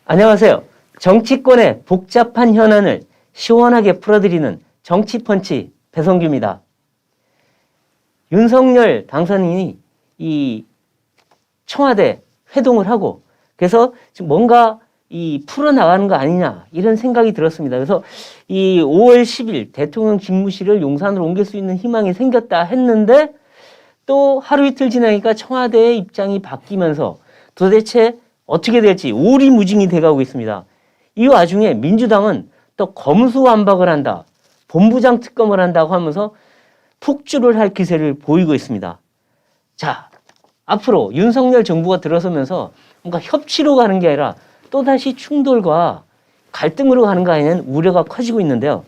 안녕하세요. 정치권의 복잡한 현안을 시원하게 풀어드리는 정치펀치 배성규입니다. 윤석열 당선인이 이 청와대 회동을 하고 그래서 지금 뭔가 이 풀어나가는 거 아니냐 이런 생각이 들었습니다. 그래서 이 5월 10일 대통령 집무실을 용산으로 옮길 수 있는 희망이 생겼다 했는데 또 하루 이틀 지나니까 청와대의 입장이 바뀌면서 도대체 어떻게 될지 오리무중이 돼가고 있습니다. 이 와중에 민주당은 또 검수완박을 한다, 본부장 특검을 한다고 하면서 폭주를 할 기세를 보이고 있습니다. 자, 앞으로 윤석열 정부가 들어서면서 뭔가 협치로 가는 게 아니라 또다시 충돌과 갈등으로 가는 거 아니냐는 우려가 커지고 있는데요.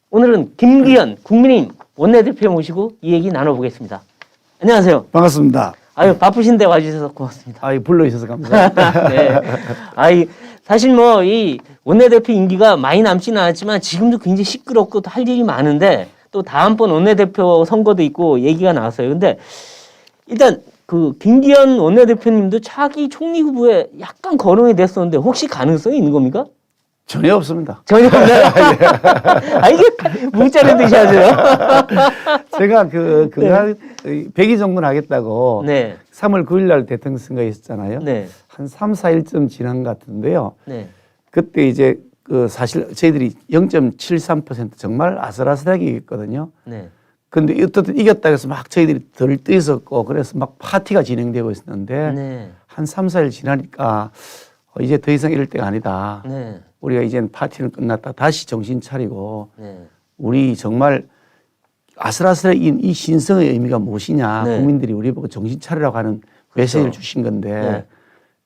오늘은 김기현 국민의힘 원내대표 모시고 이 얘기 나눠보겠습니다. 안녕하세요. 반갑습니다. 아유, 바쁘신데 와주셔서 고맙습니다. 아유, 불러주셔서 감사합니다. 네. 아이, 사실 뭐, 이 원내대표 임기가 많이 남지는 않았지만 지금도 굉장히 시끄럽고 또 할 일이 많은데 또 다음번 원내대표 선거도 있고 얘기가 나왔어요. 근데 일단 그 김기현 원내대표님도 차기 총리 후보에 약간 거론이 됐었는데 혹시 가능성이 있는 겁니까? 전혀 없습니다. 전혀 없나요? 아, 이게 문자를 드셔야죠. 제가 그날 백의 정군 하겠다고 네. 3월 9일 날 대통령 선거에 있었잖아요. 네. 한 3, 4일쯤 지난 것 같은데요. 네. 그때 이제 그 사실 저희들이 0.73% 정말 아슬아슬하게 이겼거든요. 네. 근데 어떻든 이겼다 해서 막 저희들이 들떠있었고 그래서 막 파티가 진행되고 있었는데 네. 한 3, 4일 지나니까 이제 더 이상 이럴 때가 아니다. 네. 우리가 이제는 파티는 끝났다. 다시 정신 차리고 네. 우리 정말 아슬아슬한 이 신성의 의미가 무엇이냐. 네. 국민들이 우리 보고 정신 차리라고 하는 메시지를 주신 건데 네.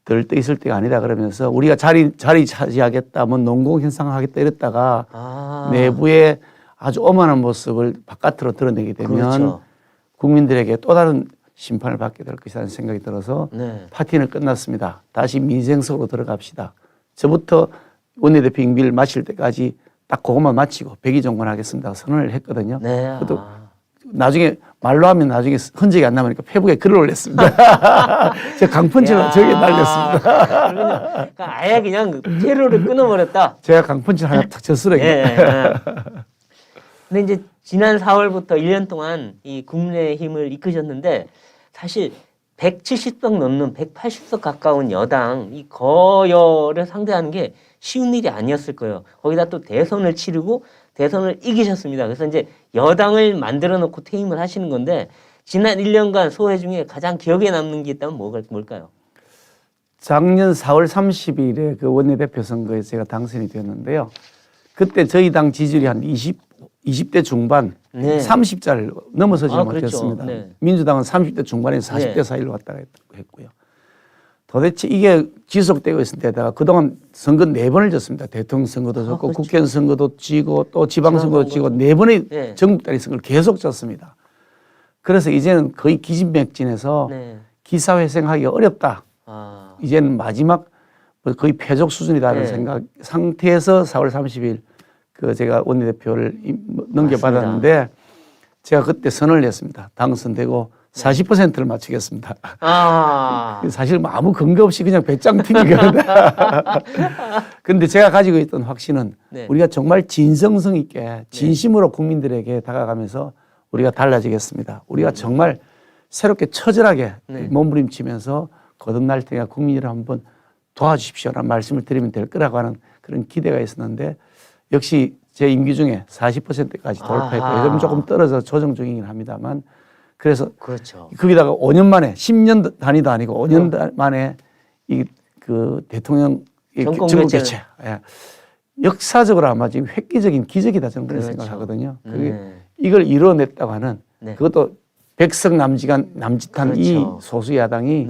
들떠 있을 때가 아니다 그러면서 우리가 자리 차지하겠다, 뭐 농공 현상하겠다 이랬다가 내부에 아주 오만한 모습을 바깥으로 드러내게 되면 그렇죠. 국민들에게 또 다른 심판을 받게 될 것이라는 생각이 들어서 네. 파티는 끝났습니다. 다시 민생 속으로 들어갑시다. 저부터 원내대표 임기를 마칠 때까지 딱 그것만 마치고 백의종군하겠습니다 선언을 했거든요. 네. 그것도 나중에 말로 하면 나중에 흔적이 안 남으니까 페북에 글을 올렸습니다. 제가 강펀치로 저에게 날렸습니다. 그러니까 아예 그냥 테러를 끊어버렸다. 제가 강펀치 하나 탁 쳤으려고. 예. 근데 이제 지난 4월부터 1년 동안 이 국민의힘을 이끄셨는데 사실 170석 넘는 180석 가까운 여당 이 거열을 상대하는 게 쉬운 일이 아니었을 거예요. 거기다 또 대선을 치르고 대선을 이기셨습니다. 그래서 이제 여당을 만들어 놓고 퇴임을 하시는 건데 지난 1년간 소회 중에 가장 기억에 남는 게 있다면 뭘까요? 작년 4월 30일에 그 원내대표 선거에 제가 당선이 되었는데요. 그때 저희 당 지지율이 한 20대 중반, 네. 30자를 넘어서지 그렇죠. 못했습니다. 네. 민주당은 30대 중반에서 40대 네. 사이로 왔다 갔다 했고요. 도대체 이게 지속되고 있을 때다가 그동안 선거 4번을 졌습니다. 대통령 선거도 졌고 그렇죠. 국회의원 선거도 지고 또 지방선거도 지고 4번의 네. 전국 단위 선거를 계속 졌습니다. 그래서 이제는 거의 기진맥진해서 네. 기사회생하기가 어렵다. 이제는 마지막 거의 패족 수준이라는 네. 생각 상태에서 4월 30일 그 제가 원내대표를 넘겨받았는데 제가 그때 선언을 했습니다. 당선되고 40%를 맞추겠습니다. 사실 뭐 아무 근거 없이 그냥 배짱 튀기거든요. 근데 제가 가지고 있던 확신은 네. 우리가 정말 진정성 있게 진심으로 국민들에게 다가가면서 우리가 달라지겠습니다. 우리가 정말 새롭게 처절하게 몸부림치면서 거듭날 테니까 국민을 한번 도와주십시오라는 말씀을 드리면 될 거라고 하는 그런 기대가 있었는데 역시 제 임기 중에 40%까지 돌파했고 요즘 조금 떨어져 조정 중이긴 합니다만 그래서 그렇죠. 거기다가 5년 만에 10년 단위도 아니고 5년 만에 이 그 대통령 정권 교체 역사적으로 아마 지금 획기적인 기적이다 저는 그런 생각을 하거든요. 그게 이걸 이뤄냈다고 하는 그것도 백석 남짓한 그렇죠. 이 소수 야당이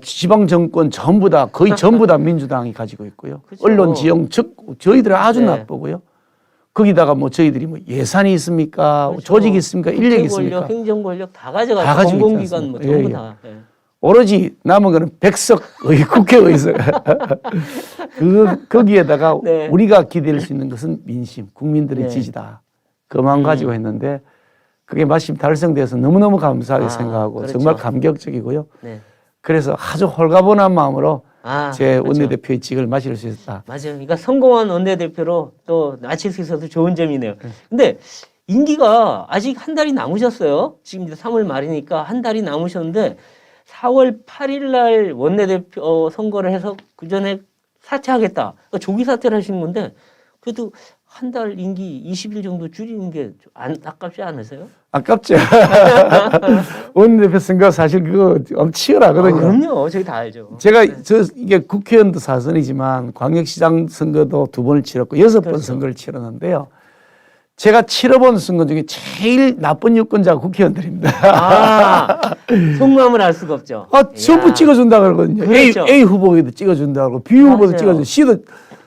지방 정권 전부 다 거의 전부 다 민주당이 가지고 있고요. 그렇죠. 언론 지형 즉 저희들은 아주 나쁘고요. 거기다가 뭐 저희들이 뭐 예산이 있습니까? 그렇죠. 조직이 있습니까? 인력이 있습니까? 권력, 행정 권력 다 다 가져가죠. 가지고 공공기관 뭐 있지 전부 않습니까? 다. 예. 오로지 남은 거는 백석의 국회의석. 거기에다가 네. 우리가 기댈 수 있는 것은 민심, 국민들의 네. 지지다. 그만 가지고 했는데 그게 마침 달성돼서 너무너무 감사하게 생각하고 그렇죠. 정말 감격적이고요. 네. 그래서 아주 홀가분한 마음으로 제 그렇죠. 원내대표의 직을 마칠 수 있었다. 맞아요. 그러니까 성공한 원내대표로 또 마칠 수 있어서 좋은 점이네요. 근데 임기가 아직 한 달이 남으셨어요. 지금 이제 3월 말이니까 한 달이 남으셨는데 4월 8일 날 원내대표 선거를 해서 그 전에 사퇴하겠다. 그러니까 조기 사퇴를 하시는 건데 그래도 한 달 임기 20일 정도 줄이는 게 아깝지 않으세요? 아깝죠. 원내대표 선거 사실 그거 엄청 치열하거든요. 그럼요. 저희 다 알죠. 제가 이게 국회의원도 4선이지만 광역시장 선거도 2번을 치렀고 6번 그렇죠. 선거를 치렀는데요. 제가 치러본 선거 중에 제일 나쁜 유권자가 국회의원들입니다. 속마음을 알 수가 없죠. 전부 찍어준다 그러거든요. 그렇죠. A 후보에도 찍어준다 그러고 B 후보도 맞아요. 찍어준다. C도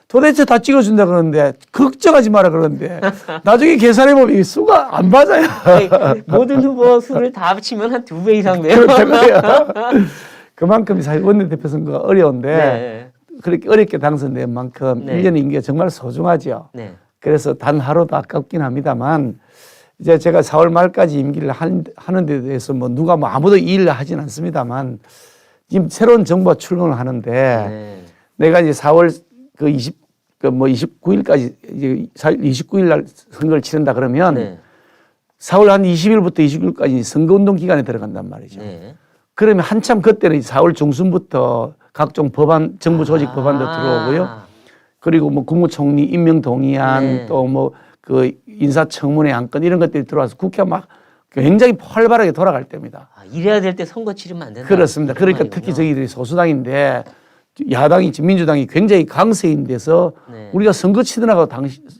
도대체 다 찍어준다 그러는데 걱정하지 마라 그러는데 나중에 계산해보면 수가 안 맞아요. 모든 후보 수를 다 합치면 한 2배 이상 돼요. 그만큼 사실 원내대표 선거가 어려운데 네. 그렇게 어렵게 당선된 만큼 네. 1년 임기가 정말 소중하죠. 네. 그래서 단 하루도 아깝긴 합니다만 이제 제가 4월 말까지 임기를 하는 데 대해서 뭐 누가 뭐 아무도 이의를 하진 않습니다만 지금 새로운 정부가 출범을 하는데 네. 내가 이제 4월 29일까지 이제 29일 날 선거를 치른다 그러면 네. 4월 한 20일부터 29일까지 선거운동 기간에 들어간단 말이죠. 네. 그러면 한참 그때는 4월 중순부터 각종 법안, 정부 조직 법안도 들어오고요. 그리고 뭐 국무총리 임명 동의안 네. 또 뭐 그 인사청문회 안건 이런 것들이 들어와서 국회가 막 굉장히 활발하게 돌아갈 때입니다. 이래야 될 때 선거 치르면 안 된다. 그렇습니다. 그러니까 그런 특히 말이군요. 저희들이 소수당인데 야당이 민주당이 굉장히 강세인 데서 네. 우리가 선거 치더라도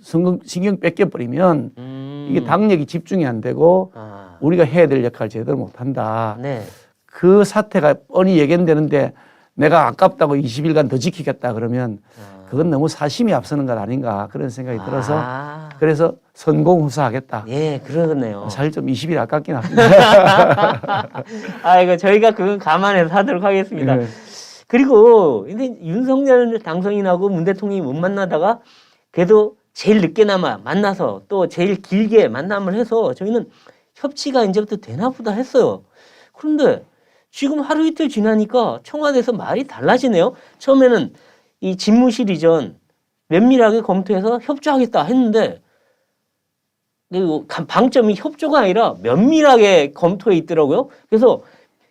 선거 신경 뺏겨버리면 이게 당력이 집중이 안 되고 우리가 해야 될 역할을 제대로 못한다. 네. 그 사태가 뻔히 예견되는데 내가 아깝다고 20일간 더 지키겠다 그러면 그건 너무 사심이 앞서는 것 아닌가 그런 생각이 들어서 그래서 선공후사하겠다. 예, 그러네요. 사실 좀 20일 아깝긴 합니다. 이거 저희가 그건 감안해서 하도록 하겠습니다. 네. 그리고 근데 윤석열 당선이 나고 문 대통령이 못 만나다가 그래도 제일 늦게나마 만나서 또 제일 길게 만남을 해서 저희는 협치가 이제부터 되나 보다 했어요. 그런데 지금 하루 이틀 지나니까 청와대에서 말이 달라지네요. 처음에는 이 집무실 이전 면밀하게 검토해서 협조하겠다 했는데 그리고 방점이 협조가 아니라 면밀하게 검토해 있더라고요. 그래서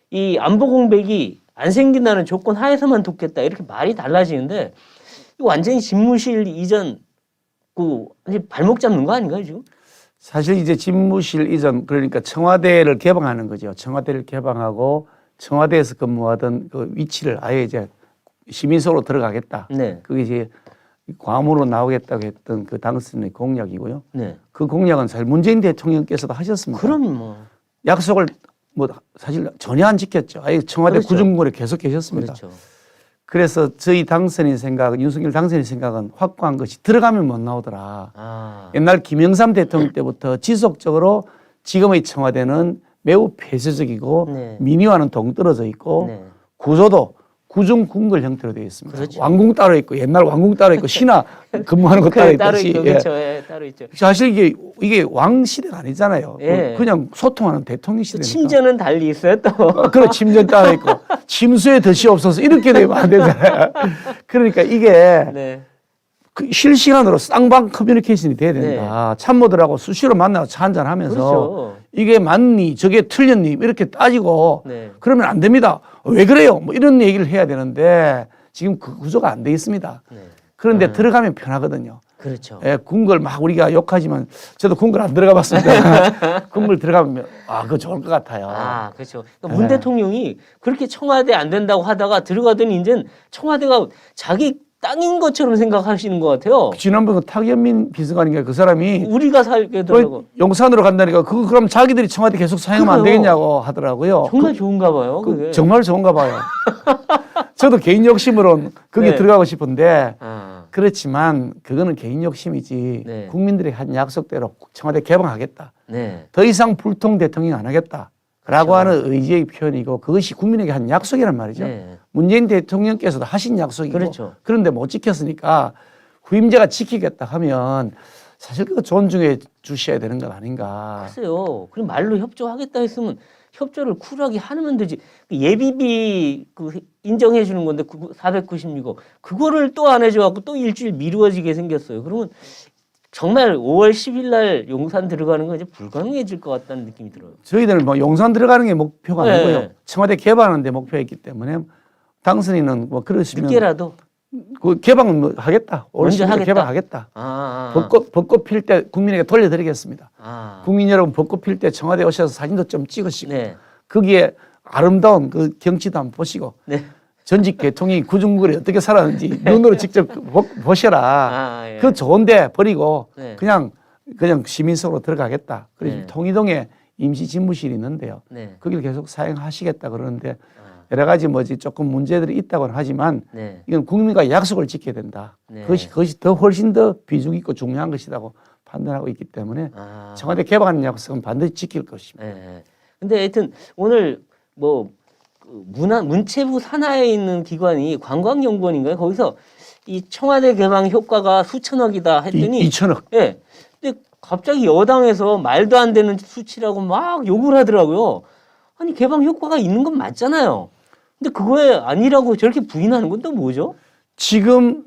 이 안보 공백이 안 생긴다는 조건 하에서만 돕겠다 이렇게 말이 달라지는데 이거 완전히 집무실 이전 그 발목 잡는 거 아닌가요 지금? 사실 이제 집무실 이전 그러니까 청와대를 개방하는 거죠. 청와대를 개방하고 청와대에서 근무하던 그 위치를 아예 이제 시민소로 들어가겠다. 네. 그게 이제 과무로 나오겠다고 했던 그 당선의 공약이고요. 네. 그 공약은 사실 문재인 대통령께서도 하셨습니다. 그럼 뭐 약속을 뭐 사실 전혀 안 지켰죠. 아예 청와대 그렇죠. 구중군에 계속 계셨습니다. 그렇죠. 그래서 저희 당선인 생각은 윤석열 당선인 생각은 확고한 것이 들어가면 못 나오더라. 옛날 김영삼 대통령 때부터 지속적으로 지금의 청와대는 매우 폐쇄적이고 네. 민의와는 동떨어져 있고 네. 구조도 구중궁궐 형태로 되어 있습니다. 그렇죠. 왕궁 따로 있고 옛날 왕궁 따로 있고 신하 근무하는 것 따로 따로 있듯이 있고 그렇죠. 예, 따로 있죠. 사실 이게 왕 시대가 아니잖아요. 예. 그냥 소통하는 대통령 시대니까. 침전은 달리 있어요 또. 그래 침전 따로 있고 침수에 덫이 없어서 이렇게 되면 안 되잖아요. 그러니까 이게 네. 그 실시간으로 쌍방 커뮤니케이션이 돼야 된다. 참모들하고 수시로 만나서 차 한잔 하면서 그렇죠. 이게 맞니 저게 틀렸니 이렇게 따지고 네. 그러면 안 됩니다. 왜 그래요? 뭐 이런 얘기를 해야 되는데 지금 그 구조가 안 돼 있습니다. 네. 그런데 들어가면 편하거든요. 그렇죠. 예, 궁궐 막 우리가 욕하지만 저도 궁궐 안 들어가 봤습니다. 궁궐 들어가면 그거 좋을 것 같아요. 그렇죠. 그러니까 문 대통령이 그렇게 청와대 안 된다고 하다가 들어가더니 이제 청와대가 자기 땅인 것처럼 생각하시는 것 같아요. 지난번 그 탁현민 비서관인가 그 사람이 우리가 살게 되라고. 용산으로 간다니까 그럼 자기들이 청와대 계속 사용하면 안 그래요. 되겠냐고 하더라고요. 정말 좋은가 봐요. 그게. 정말 좋은가 봐요. 저도 개인 욕심으로는 거기에 네. 들어가고 싶은데 아, 그렇지만 그거는 개인 욕심이지 네. 국민들이 한 약속대로 청와대 개방하겠다. 네. 더 이상 불통 대통령 안 하겠다. 라고 그렇죠. 하는 의지의 표현이고 그것이 국민에게 한 약속이란 말이죠. 네. 문재인 대통령께서도 하신 약속이고 그렇죠. 그런데 못 지켰으니까 후임자가 지키겠다 하면 사실 그거 존중해 주셔야 되는 건 아닌가. 글쎄요. 그럼 말로 협조하겠다 했으면 협조를 쿨하게 하면 되지. 그 예비비 그 인정해 주는 건데 496억 그거를 또 안 해줘 갖고 또 일주일 미루어지게 생겼어요. 그러면 정말 5월 10일 날 용산 들어가는 건 이제 불가능해질 것 같다는 느낌이 들어요. 저희들은 뭐 용산 들어가는 게 목표가 네. 아니고요. 청와대 개방하는 데 목표였기 때문에 당선인은 뭐 그러시면 늦게라도 그 개방은 뭐 하겠다. 올 먼저 10일에 하겠다. 개방하겠다. 아, 벚꽃 필 때 국민에게 돌려드리겠습니다. 아. 국민 여러분 벚꽃 필 때 청와대 오셔서 사진도 좀 찍으시고 네. 거기에 아름다운 그 경치도 한번 보시고 네. 전직 대통령이 구중구에 어떻게 살았는지 눈으로 직접 보셔라. 아, 예. 그 좋은데 버리고 네. 그냥 시민 속으로 들어가겠다. 그래서 네. 통일동에 임시 집무실이 있는데요. 네. 거기를 계속 사용하시겠다 그러는데 아, 여러 가지 뭐지 조금 문제들이 있다고는 하지만 네. 이건 국민과 약속을 지켜야 된다. 네. 그것이 더 훨씬 더 비중 있고 중요한 것이라고 판단하고 있기 때문에 아. 청와대 개방하는 약속은 반드시 지킬 것입니다. 예. 근데 하여튼 오늘 뭐 그 문체부 산하에 있는 기관이 관광연구원인가요? 거기서 이 청와대 개방 효과가 수천억이다 했더니 2천억. 예. 근데 갑자기 여당에서 말도 안 되는 수치라고 막 욕을 하더라고요. 아니 개방 효과가 있는 건 맞잖아요. 근데 그거에 아니라고 저렇게 부인하는 건 또 뭐죠? 지금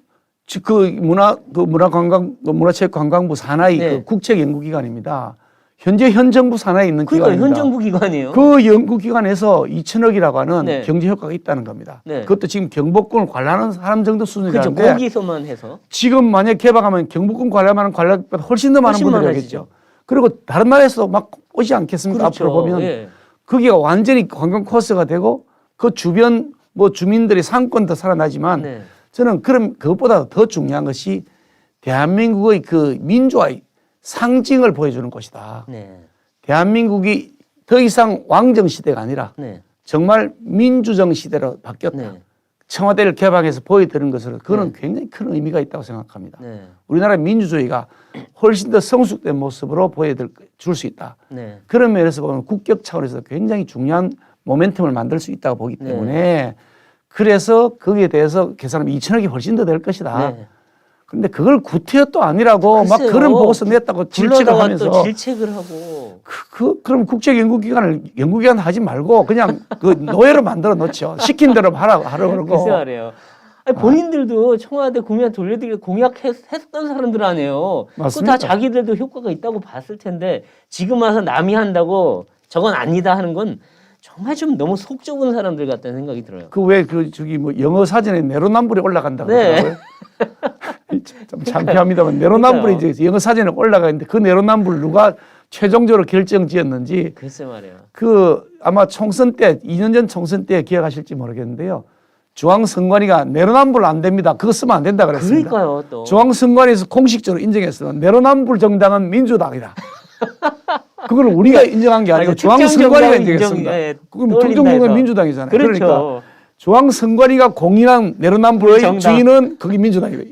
문화체육관광부 산하의 네. 그 국책연구기관입니다. 현재 현 정부 산하에 있는 그러니까 기관입니다. 현 정부 기관이에요. 그 연구기관에서 2천억이라고 하는 네. 경제 효과가 있다는 겁니다. 네. 그것도 지금 경복궁을 관람하는 사람 정도 그죠. 수준이라는데 거기서만 해서. 지금 만약 개방하면 경복궁 관람하는 관람보다 훨씬 더 많은 훨씬 분들이 많아지죠. 오겠죠. 그리고 다른 나라에서 막 오지 않겠습니까? 그렇죠. 앞으로 보면 예. 거기가 완전히 관광 코스가 되고 그 주변 뭐 주민들의 상권도 살아나지만 네. 저는 그럼 그것보다 더 중요한 것이 대한민국의 그 민주화의 상징을 보여주는 곳이다. 네. 대한민국이 더 이상 왕정 시대가 아니라 네. 정말 민주정 시대로 바뀌었다. 네. 청와대를 개방해서 보여드리는 것으로 그거는 네. 굉장히 큰 의미가 있다고 생각합니다. 네. 우리나라 민주주의가 훨씬 더 성숙된 모습으로 보여줄 수 있다. 네. 그런 면에서 보면 국격 차원에서 굉장히 중요한 모멘텀을 만들 수 있다고 보기 네. 때문에 그래서 거기에 대해서 계산하면 2천억이 훨씬 더 될 것이다. 네. 그런데 그걸 구태여 또 아니라고 막 글쎄요. 그런 보고서 냈다고 질책을 불러다가 하면서 또 질책을 하고. 그럼 국책연구기관 하지 말고 그냥 그 노예로 만들어 놓죠. 시킨 대로 하라 그러고. 글쎄 말이에요. 아니, 본인들도 청와대 국민 돌려드리기 공약했던 사람들 아니에요. 그거 맞습니다. 다 자기들도 효과가 있다고 봤을 텐데 지금 와서 남이 한다고 저건 아니다 하는 건 정말 좀 너무 속 좁은 사람들 같다는 생각이 들어요. 저기 뭐 영어 사전에 내로남불이 올라간다고 네. 하더라고요. 좀 창피합니다만 내로남불이 이제 영어 사전에 올라가 있는데 그 내로남불 누가 최종적으로 결정지었는지 글쎄 말이에요. 그 아마 총선 때 2년 전 총선 때 기억하실지 모르겠는데요. 중앙선관위가 내로남불 안 됩니다. 그거 쓰면 안 된다 그랬습니다. 그러니까요, 또. 중앙선관위에서 공식적으로 인정했어요. 내로남불 정당은 민주당이다. 그걸 우리가 인정한 게 아니고 아니, 중앙선관위가 특정 인정했습니다. 정당, 예, 그럼 떠올린다 특정정당은 해서. 민주당이잖아요. 그렇죠. 그러니까 중앙선관위가 공인한 내로남불의 정당. 주인은 거기 민주당이에요.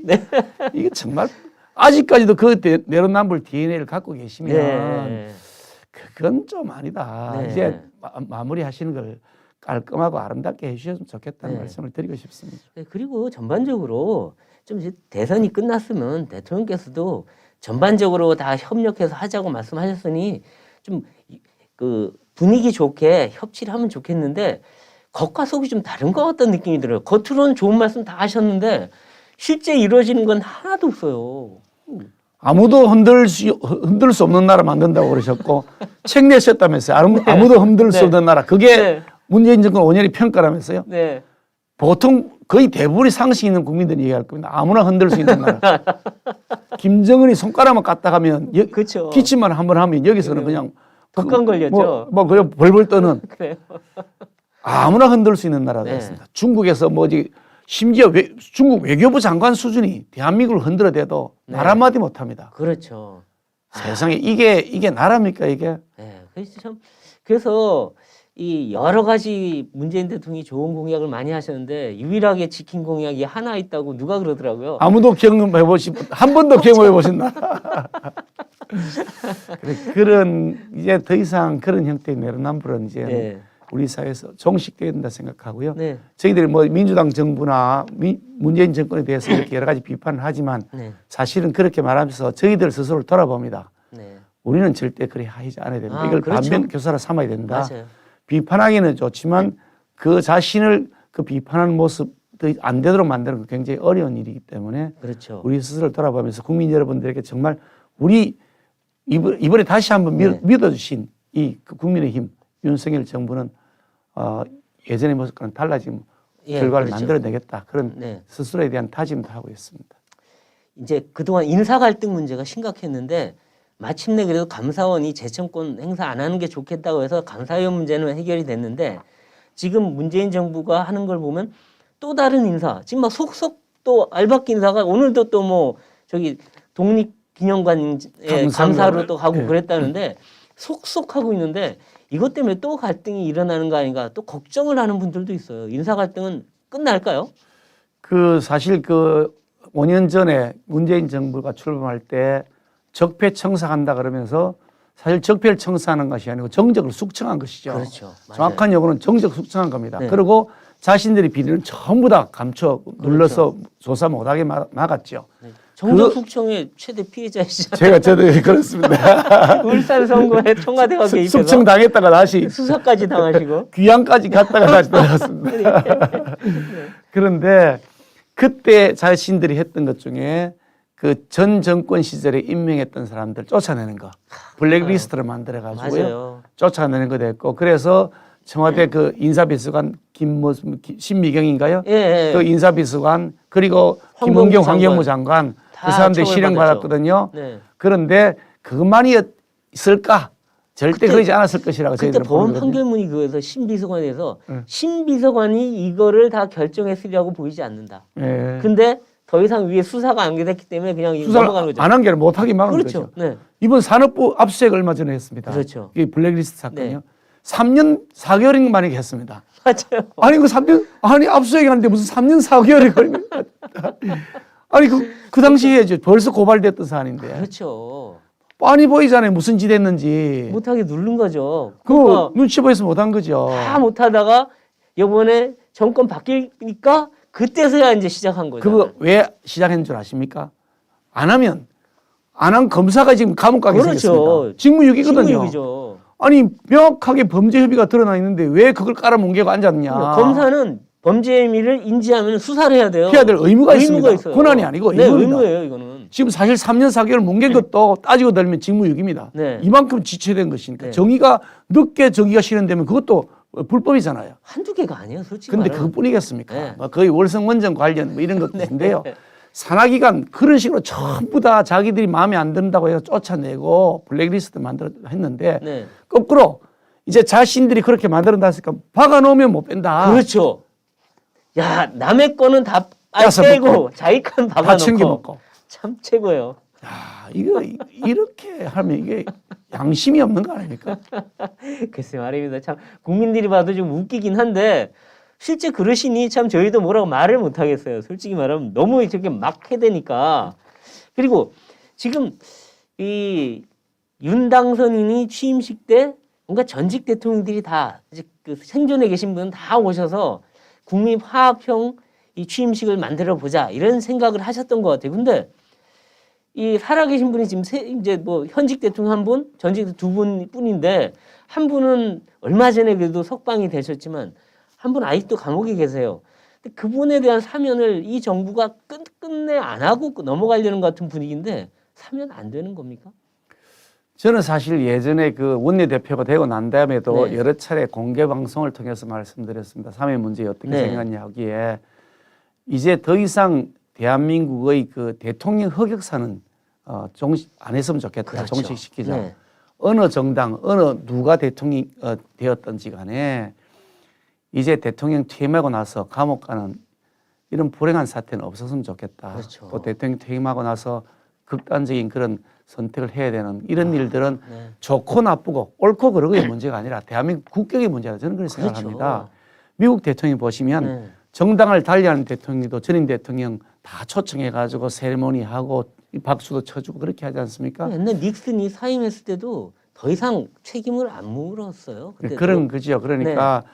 이게 정말 아직까지도 그 내로남불 DNA를 갖고 계시면 네. 그건 좀 아니다. 네. 이제 마무리하시는 걸 깔끔하고 아름답게 해주셨으면 좋겠다는 네. 말씀을 드리고 싶습니다. 네, 그리고 전반적으로 좀 이제 대선이 끝났으면 대통령께서도 전반적으로 다 협력해서 하자고 말씀하셨으니 좀 그 분위기 좋게 협치를 하면 좋겠는데 겉과 속이 좀 다른 것 같다는 느낌이 들어요. 겉으로는 좋은 말씀 다 하셨는데 실제 이루어지는 건 하나도 없어요. 아무도 흔들 수 없는 나라 만든다고 그러셨고 책 내셨다면서요. 아무도 흔들 수 네. 없는 나라. 그게 네. 문재인 정권 5년의 평가라면서요. 네. 보통 거의 대부분이 상식 있는 국민들이 얘기할 겁니다. 아무나 흔들 수 있는 나라. 김정은이 손가락만 까딱 하면 그렇죠. 기침만 한번 하면 여기서는 그냥 독감 걸렸죠. 뭐 그냥 벌벌 떠는 그래요. 아무나 흔들 수 있는 나라가 네. 됐습니다. 중국에서 심지어 중국 외교부 장관 수준이 대한민국을 흔들어대도 네. 말 한마디 못합니다. 그렇죠. 세상에 이게 나라입니까 이게? 네. 그래서 참 그래서 이 여러 가지 문재인 대통령이 좋은 공약을 많이 하셨는데 유일하게 지킨 공약이 하나 있다고 누가 그러더라고요. 아무도 경험해 보시 한 번도 경험해 보셨나? 그런 이제 더 이상 그런 형태의 내로남불은 이제 네. 우리 사회에서 종식돼야 된다 생각하고요. 네. 저희들이 뭐 민주당 정부나 문재인 정권에 대해서 이렇게 여러 가지 비판을 하지만 네. 사실은 그렇게 말하면서 저희들 스스로를 돌아봅니다. 네. 우리는 절대 그리 하지 않아야 된다. 아, 이걸 그렇죠. 반면 교사로 삼아야 된다. 맞아요. 비판하기는 좋지만 그 자신을 그 비판하는 모습 안 되도록 만드는 건 굉장히 어려운 일이기 때문에 그렇죠. 우리 스스로를 돌아보면서 국민 여러분들에게 정말 우리 이번에 다시 한번 네. 믿어주신 이 국민의힘 윤석열 정부는 예전의 모습과는 달라진 예, 결과를 그렇죠. 만들어내겠다. 그런 네. 스스로에 대한 다짐도 하고 있습니다. 이제 그동안 인사 갈등 문제가 심각했는데 마침내 그래도 감사원이 재청권 행사 안 하는 게 좋겠다고 해서 감사위원 문제는 해결이 됐는데 지금 문재인 정부가 하는 걸 보면 또 다른 인사 지금 막 속속 또 알박기 인사가 오늘도 또 뭐 저기 독립기념관에 감사로 또 가고 네. 그랬다는데 속속 하고 있는데 이것 때문에 또 갈등이 일어나는 거 아닌가 또 걱정을 하는 분들도 있어요. 인사 갈등은 끝날까요? 그 사실 그 5년 전에 문재인 정부가 출범할 때 적폐청사한다 그러면서 사실 적폐를 청사하는 것이 아니고 정적을 숙청한 것이죠. 그렇죠. 맞아요. 정확한 용어는 정적 숙청한 겁니다. 네. 그리고 자신들의 비리는 전부 다 감춰 눌러서 그렇죠. 조사 못하게 막았죠. 정적숙청의 최대 피해자이시잖아요. 제가 저도 그렇습니다. 울산 선거에 청와대가 개입해서 숙청 당했다가 다시 수사까지 당하시고. 귀양까지 갔다가 다시 돌아왔습니다. 그런데 그때 자신들이 했던 것 중에 그 전 정권 시절에 임명했던 사람들 쫓아내는 거, 블랙리스트를 만들어 가지고요, 맞아요. 쫓아내는 거 됐고, 그래서 청와대 그 인사비서관 신미경인가요? 예, 예. 그 인사비서관 그리고 환경부 김은경 장관. 환경부 장관 다 그 사람들 처벌받았죠. 실형받았거든요. 네. 그런데 그것만이 있을까? 절대 그러지 않았을 것이라고 그때 저희들은 법원 보거든요. 판결문이 그거에서 신비서관에 대해서 신비서관이 이거를 다 결정했으리라고 보이지 않는다. 예. 근데 더 이상 위에 수사가 안 됐기 때문에 그냥 수사를 넘어가는 거죠. 안 한 게 아니라 못하게 막은 그렇죠. 거죠. 네. 이번 산업부 압수수색 얼마 전에 했습니다. 그렇죠. 이게 블랙리스트 사건이요. 네. 3년 4개월인 만에 했습니다. 맞아요. 아니 그 3년 아니 압수수색 하는데 무슨 3년 4개월이 걸리는 아니 그 당시에 이제 벌써 고발됐던 사안인데 그렇죠. 뻔히 보이잖아요. 무슨 짓 했는지. 못하게 누른 거죠. 그거 그러니까 눈치 보여서 못한 거죠. 다 못하다가 이번에 정권 바뀌니까 그때서야 이제 시작한 거죠. 그거 왜 시작한 줄 아십니까? 안 하면 안 한 검사가 지금 감옥 가게 그렇죠. 생겼습니다. 직무유기거든요. 직무유기죠. 아니 명확하게 범죄 혐의가 드러나 있는데 왜 그걸 깔아뭉개고 앉았냐? 검사는 범죄 혐의를 인지하면 수사를 해야 돼요. 해야 될 의무가 있습니다. 있어요. 권한이 아니고 네, 의무입니다. 의무예요, 이거는. 지금 사실 3년 4개월 뭉갠 것도 따지고 들면 직무유기입니다. 네. 이만큼 지체된 것이니까 네. 정의가 늦게 정의가 실현되면 그것도 불법이잖아요. 한두 개가 아니에요, 솔직히. 그런데 말하면. 그것뿐이겠습니까? 네. 뭐 거의 월성원전 관련 뭐 이런 것들인데요. 산하기관 그런 식으로 전부 다 자기들이 마음에 안 든다고 해서 쫓아내고 블랙리스트 만들어 했는데 네. 거꾸로 이제 자신들이 그렇게 만들어놨으니까 박아놓으면 못 뺀다. 그렇죠. 야, 남의 거는 다 뺏어 빼고 먹고, 자기 건 다 박아놓고. 챙겨먹고. 참 최고예요. 야, 이거 이렇게 하면 이게 양심이 없는 거 아닙니까? 글쎄 말입니다. 참 국민들이 봐도 좀 웃기긴 한데 실제 그러시니 참 저희도 뭐라고 말을 못 하겠어요. 솔직히 말하면 너무 이렇게 막 해대니까. 그리고 지금 이 윤당선인이 취임식 때 뭔가 전직 대통령들이 다 이제 그 생존에 계신 분 다 오셔서 국민화합형 이 취임식을 만들어 보자 이런 생각을 하셨던 것 같아요. 근데 이 살아계신 분이 지금 이제 뭐 현직 대통령 한 분, 전직 두 분뿐인데 한 분은 얼마 전에 그래도 석방이 되셨지만 한 분 아직도 감옥에 계세요. 근데 그분에 대한 사면을 이 정부가 끝내 안 하고 넘어가려는 것 같은 분위기인데 사면 안 되는 겁니까? 저는 사실 예전에 그 원내대표가 되고 난 다음에도 네. 여러 차례 공개 방송을 통해서 말씀드렸습니다. 사면 문제에 어떻게 네. 생각하냐 하기에 이제 더 이상 대한민국의 그 대통령 흑역사는 안 했으면 좋겠다. 그렇죠. 종식시키자. 네. 어느 정당, 어느 누가 대통령이 되었던지 간에 이제 대통령 퇴임하고 나서 감옥 가는 이런 불행한 사태는 없었으면 좋겠다. 그렇죠. 또 대통령 퇴임하고 나서 극단적인 그런 선택을 해야 되는 이런 일들은 네. 좋고 나쁘고 옳고 그르고의 문제가 아니라 대한민국 국격의 문제다. 저는 그렇게 그렇죠. 생각합니다. 미국 대통령 보시면 네. 정당을 달리하는 대통령도 전임 대통령 다 초청해가지고 세리머니하고 박수도 쳐주고 그렇게 하지 않습니까? 옛날 닉슨이 사임했을 때도 더 이상 책임을 안 물었어요. 그때도. 그런 거죠. 그러니까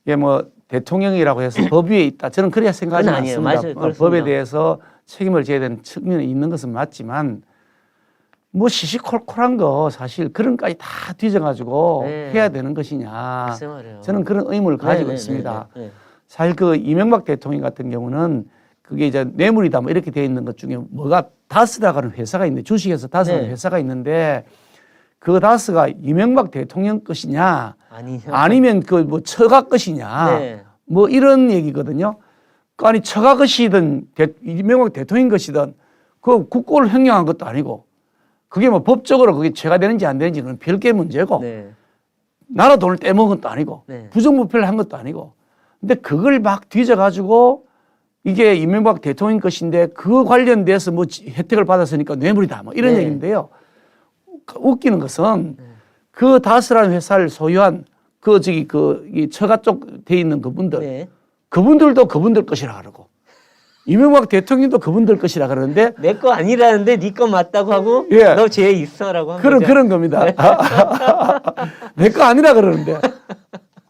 이게 뭐 대통령이라고 해서 법 위에 있다. 저는 그렇게 생각하지 그건 아니에요. 않습니다. 맞아요. 그렇습니다. 법에 대해서 책임을 져야 되는 측면이 있는 것은 맞지만 뭐 시시콜콜한 거 사실 그런까지 다 뒤져가지고 네. 해야 되는 것이냐. 글쎄 말이에요. 저는 그런 의문을 가지고 네, 있습니다. 네. 사실 그 이명박 대통령 같은 경우는 그게 이제 뇌물이다 뭐 이렇게 되어 있는 것 중에 뭐가 다스라고 하는 회사가 있는데 주식에서 다스라는 네. 회사가 있는데 그 다스가 이명박 대통령 것이냐 아니요. 아니면 그 뭐 처가 것이냐 네. 뭐 이런 얘기거든요. 그 아니 처가 것이든 이명박 대통령 것이든 그 국고를 횡령한 것도 아니고 그게 뭐 법적으로 그게 죄가 되는지 안 되는지는 별개의 문제고 네. 나라 돈을 떼먹은 것도 아니고 네. 부정부패를 한 것도 아니고 근데 그걸 막 뒤져가지고 이게 이명박 대통령 것인데 그 관련돼서 뭐 혜택을 받았으니까 뇌물이다 뭐 이런 네. 얘기인데요. 웃기는 것은 그 다스라는 회사를 소유한 그 저기 이 처가 쪽 돼 있는 그분들 네. 그분들도 그분들 것이라 그러고 이명박 대통령도 그분들 것이라 그러는데 내 거 아니라는데 네 거 맞다고 하고 예. 너 죄 있어라고 하는 거죠. 그런 겁니다. 내 거 아니라 그러는데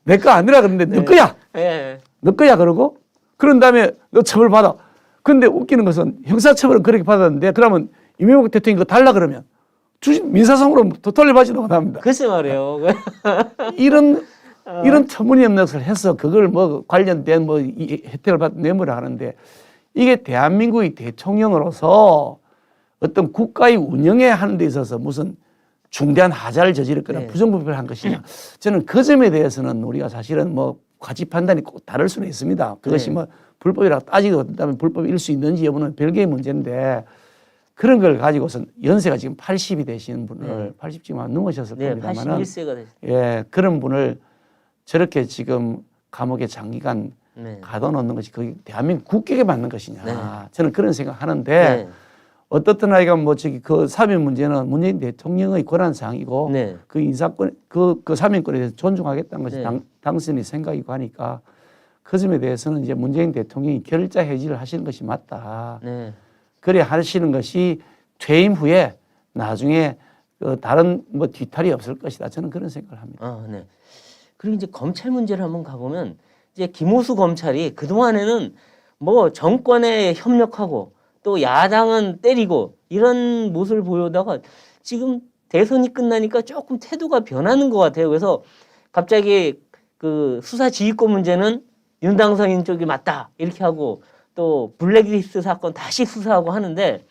내 거 아니라 그러는데 너 거야. 예. 너 거야 그러고 그런 다음에 너 처벌받아. 근데 웃기는 것은 형사처벌은 그렇게 받았는데 그러면 이명박 대통령이 그거 달라 그러면 민사상으로 돌려받지도 못합니다. 글쎄 말이에요. 이런 터무니없는 것을 해서 그걸 뭐 관련된 뭐 이 혜택을 받는 뇌물을 하는데 이게 대한민국의 대통령으로서 어떤 국가의 운영에 하는 데 있어서 무슨 중대한 하자를 저질렀거나 네. 부정부패를 한 것이냐. 저는 그 점에 대해서는 우리가 사실은 뭐 가치 판단이 꼭 다를 수는 있습니다. 그것이 네. 뭐 불법이라고 따지고 그다음에 불법일 수 있는지 여부는 별개의 문제인데 그런 걸 가지고선 연세가 지금 80이 되시는 분을 80 지금 안 넘으셨을 네, 겁니다만은 81세가 됐어요. 예, 그런 분을 저렇게 지금 감옥에 장기간 네. 가둬놓는 것이 거기 대한민국 국격에 맞는 것이냐. 네. 저는 그런 생각하는데 네. 어떻든 아이가 뭐 저기 그 사면 문제는 문재인 대통령의 권한 사항이고 네. 그 인사권 그 사면권에 대해서 존중하겠다는 것이 네. 당선의 생각이고 하니까 그 점에 대해서는 이제 문재인 대통령이 결자 해지를 하시는 것이 맞다. 네. 그래 하시는 것이 퇴임 후에 나중에 그 다른 뭐 뒤탈이 없을 것이다. 저는 그런 생각을 합니다. 아, 네. 그리고 이제 검찰 문제를 한번 가보면 이제 김호수 검찰이 그동안에는 뭐 정권에 협력하고 또 야당은 때리고 이런 모습을 보여다가 지금 대선이 끝나니까 조금 태도가 변하는 것 같아요. 그래서 갑자기 그 수사지휘권 문제는 윤당선인 쪽이 맞다 이렇게 하고 또 블랙리스트 사건 다시 수사하고 하는데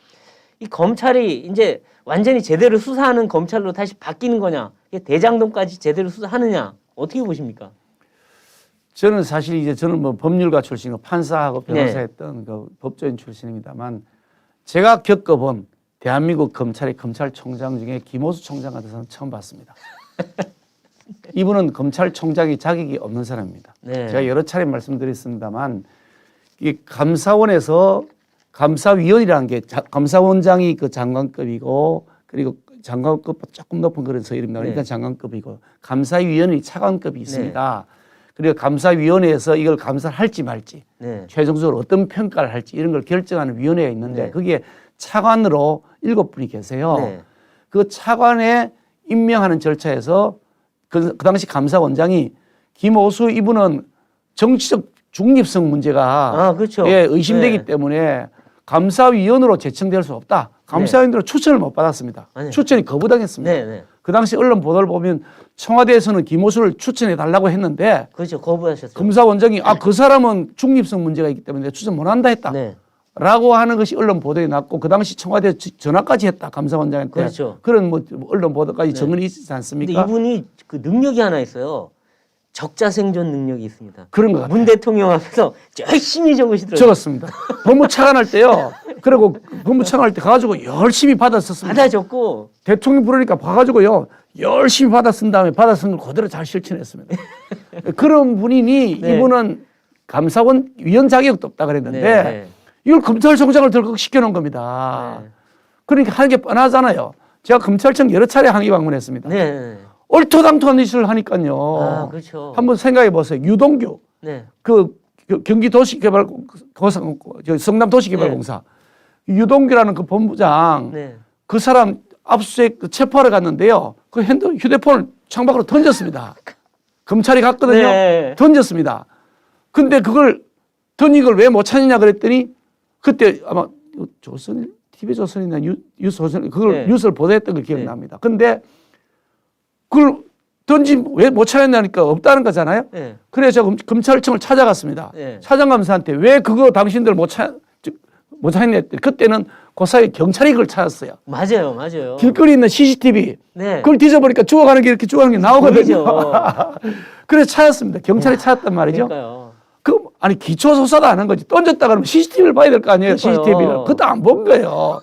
이 검찰이 이제 완전히 제대로 수사하는 검찰로 다시 바뀌는 거냐, 대장동까지 제대로 수사하느냐 어떻게 보십니까? 저는 사실 이제 저는 뭐 법률가 출신이고 판사하고 변호사 네. 했던 그 법조인 출신입니다만 제가 겪어본 대한민국 검찰의 검찰총장 중에 김호수 총장 같은 사람 처음 봤습니다. 이분은 검찰총장이 자격이 없는 사람입니다. 네. 제가 여러 차례 말씀드렸습니다만 이 감사원에서 감사위원이라는 게 감사원장이 그 장관급이고 그리고 장관급보다 조금 높은 그런 서열입니다. 네. 일단 장관급이고 감사위원이 차관급이 있습니다. 그리고 감사위원회에서 이걸 감사를 할지 말지 네. 최종적으로 어떤 평가를 할지 이런 걸 결정하는 위원회가 있는데 네. 거기에 차관으로 7분이 계세요. 네. 그 차관에 임명하는 절차에서 그 당시 감사원장이 김호수 이분은 정치적 중립성 문제가 그렇죠. 예, 의심되기 네. 때문에 감사위원으로 제청될 수 없다. 감사위원으로 추천을 못 받았습니다. 아니요. 추천이 거부당했습니다. 네, 네. 그 당시 언론 보도를 보면 청와대에서는 김호수를 추천해 달라고 했는데 그렇죠. 거부하셨어요. 검사원장이 그 사람은 중립성 문제가 있기 때문에 추천 못 한다 했다. 네. 라고 하는 것이 언론 보도에 났고 그 당시 청와대 전화까지 했다. 감사원장한테. 그렇죠. 그런 뭐 언론 보도까지 정언이 있지 근데 않습니까? 이분이 그 능력이 하나 있어요. 적자생존 능력이 있습니다. 그런 것 같아요. 문 대통령 앞에서 열심히 적으시더라고요. 적었습니다. 법무차관할 때요. 그리고 법무차관할 때 가가지고 열심히 받아 썼습니다. 받아 적고 대통령 부르니까 봐가지고요. 열심히 받아 쓴 다음에 받아 쓴 걸 그대로 잘 실천했습니다. 그런 분이니 네. 이분은 감사원 위원 자격도 없다 그랬는데 네. 이걸 검찰총장을 들고 시켜놓은 겁니다. 네. 그러니까 하는 게 뻔하잖아요. 제가 검찰청 여러 차례 항의 방문했습니다. 네. 얼토당토한 짓을 하니까요. 아, 그렇죠. 한번 생각해 보세요. 유동규 네. 그 경기도시개발 성남도시개발공사 유동규라는 그 본부장 네. 그 사람 압수수색 체포하러 갔는데요. 그 휴대폰을 창밖으로 던졌습니다. 검찰이 갔거든요. 네. 던졌습니다. 근데 그걸 던진 걸 왜 못 찾느냐 그랬더니 그때 아마 조선 TV조선이나 뉴스조선 그걸 네. 뉴스를 보도했던 걸 기억납니다. 근데 그걸 던진 왜 못 찾았냐니까 없다는 거잖아요. 네. 그래서 제가 검찰청을 찾아갔습니다. 네. 차장감사한테 왜 그거 당신들 못 찾았냐 했더니 그때는 그 사이에 경찰이 그걸 찾았어요. 맞아요, 맞아요. 길거리 있는 CCTV 네. 그걸 뒤져보니까 죽어가는 게 이렇게 죽어가는 게 나오거든요. 보이죠. 그래서 찾았습니다. 경찰이 찾았단 말이죠. 그러니까요. 아니 기초 조사도 안 한 거지. 던졌다 그러면 CCTV를 봐야 될 거 아니에요. 그러니까요. CCTV를. 그것도 안 본 거예요.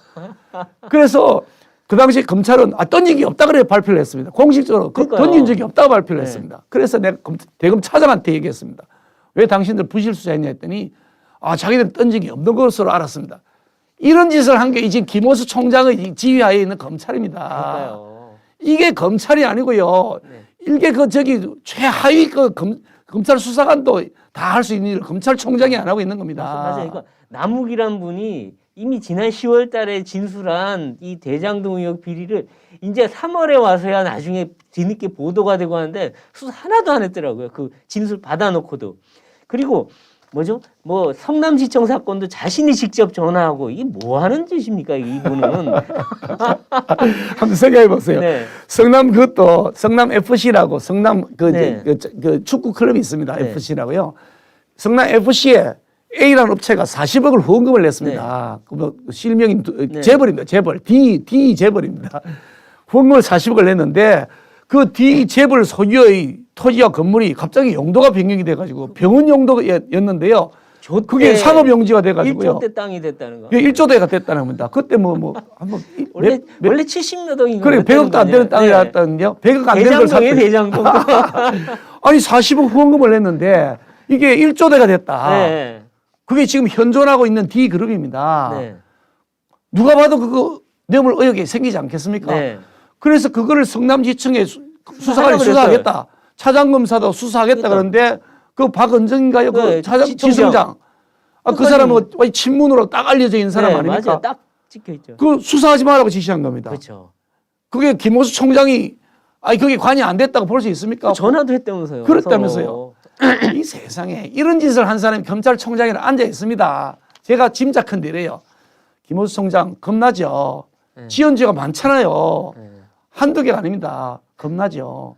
그래서 그 당시 검찰은 던진 게 없다 그래 발표를 했습니다. 공식적으로 던진 적이 없다고 발표를 했습니다. 그래서 내가 대검 차장한테 얘기했습니다. 왜 당신들 부실수사했냐 했더니 자기들은 던진 게 없는 것으로 알았습니다. 이런 짓을 한 게 지금 김호수 총장의 지휘하에 있는 검찰입니다. 그러니까요. 이게 검찰이 아니고요. 네. 이게 최하위 검찰 수사관도 다 할 수 있는 일을 검찰총장이 안 하고 있는 겁니다. 맞아요. 그러니까 남욱이란 분이 이미 지난 10월 달에 진술한 이 대장동 의혹 비리를 이제 3월에 와서야 나중에 뒤늦게 보도가 되고 하는데 수사 하나도 안 했더라고요. 그 진술 받아놓고도. 그리고 뭐죠? 뭐 성남시청 사건도 자신이 직접 전화하고 이게 뭐 하는 짓입니까? 이분은. 한번 생각해 보세요. 네. 성남 그것도 성남 FC라고 성남 네. 그 축구 클럽이 있습니다. 네. FC라고요. 성남 FC에 A라는 업체가 40억을 후원금을 냈습니다. 그 실명인 재벌입니다. 재벌. D 재벌입니다. 후원금을 40억을 냈는데 그 D 재벌 소유의 토지와 건물이 갑자기 용도가 변경이 돼가지고 병원 용도였는데요. 그게 상업 용지가 돼가지고요. 1조 대 땅이 됐다는 거. 1조대가 됐다는 겁니다. 그때 한번 원래 70몇 억인가. 그래 100억도 안 되는 땅이 나왔다는데요. 100억 안 되는 걸 샀더니 대장동. 아니 40억 후원금을 냈는데 이게 1조대가 됐다. 네. 그게 지금 현존하고 있는 D그룹입니다. 네. 누가 봐도 그거 뇌물 의혹이 생기지 않겠습니까? 네. 그래서 그거를 성남지청에 수사관이 수사하겠다. 차장검사도 수사하겠다 그러는데 그 박은정인가요? 네, 그 차장 지청장. 그 사람은 친문으로 딱 알려져 있는 사람 네, 아닙니까? 맞아요. 딱 찍혀 있죠. 그 수사하지 말라고 지시한 겁니다. 그렇죠. 그게 김호수 총장이 그게 관여 안 됐다고 볼 수 있습니까? 전화도 했다면서요. 그랬다면서요. 이 세상에 이런 짓을 한 사람이 검찰총장에 앉아 있습니다. 제가 짐작한 대로요. 김호수 총장 겁나죠. 네. 지은 죄가 많잖아요. 네. 한두 개가 아닙니다. 겁나죠.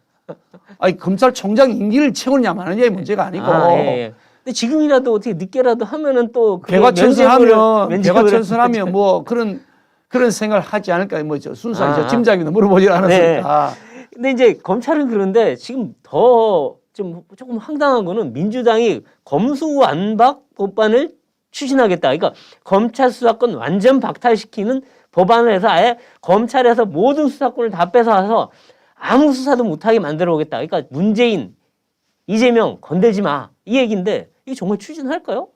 검찰총장 임기를 채우느냐 마느냐의 문제가 아니고 예. 근데 지금이라도 어떻게 늦게라도 하면은 또 개과천선하면 뭐 그런 생각을 하지 않을까 뭐죠. 순수하게 짐작이나 물어보지 않았으니까. 네. 근데 이제 검찰은 그런데 지금 더 좀 조금 황당한 거는 민주당이 검수완박 법안을 추진하겠다. 그러니까 검찰 수사권 완전 박탈시키는 법안을 해서 아예 검찰에서 모든 수사권을 다 뺏어와서 아무 수사도 못하게 만들어 오겠다. 그러니까 문재인, 이재명 건들지 마. 이 얘기인데 이게 정말 추진할까요?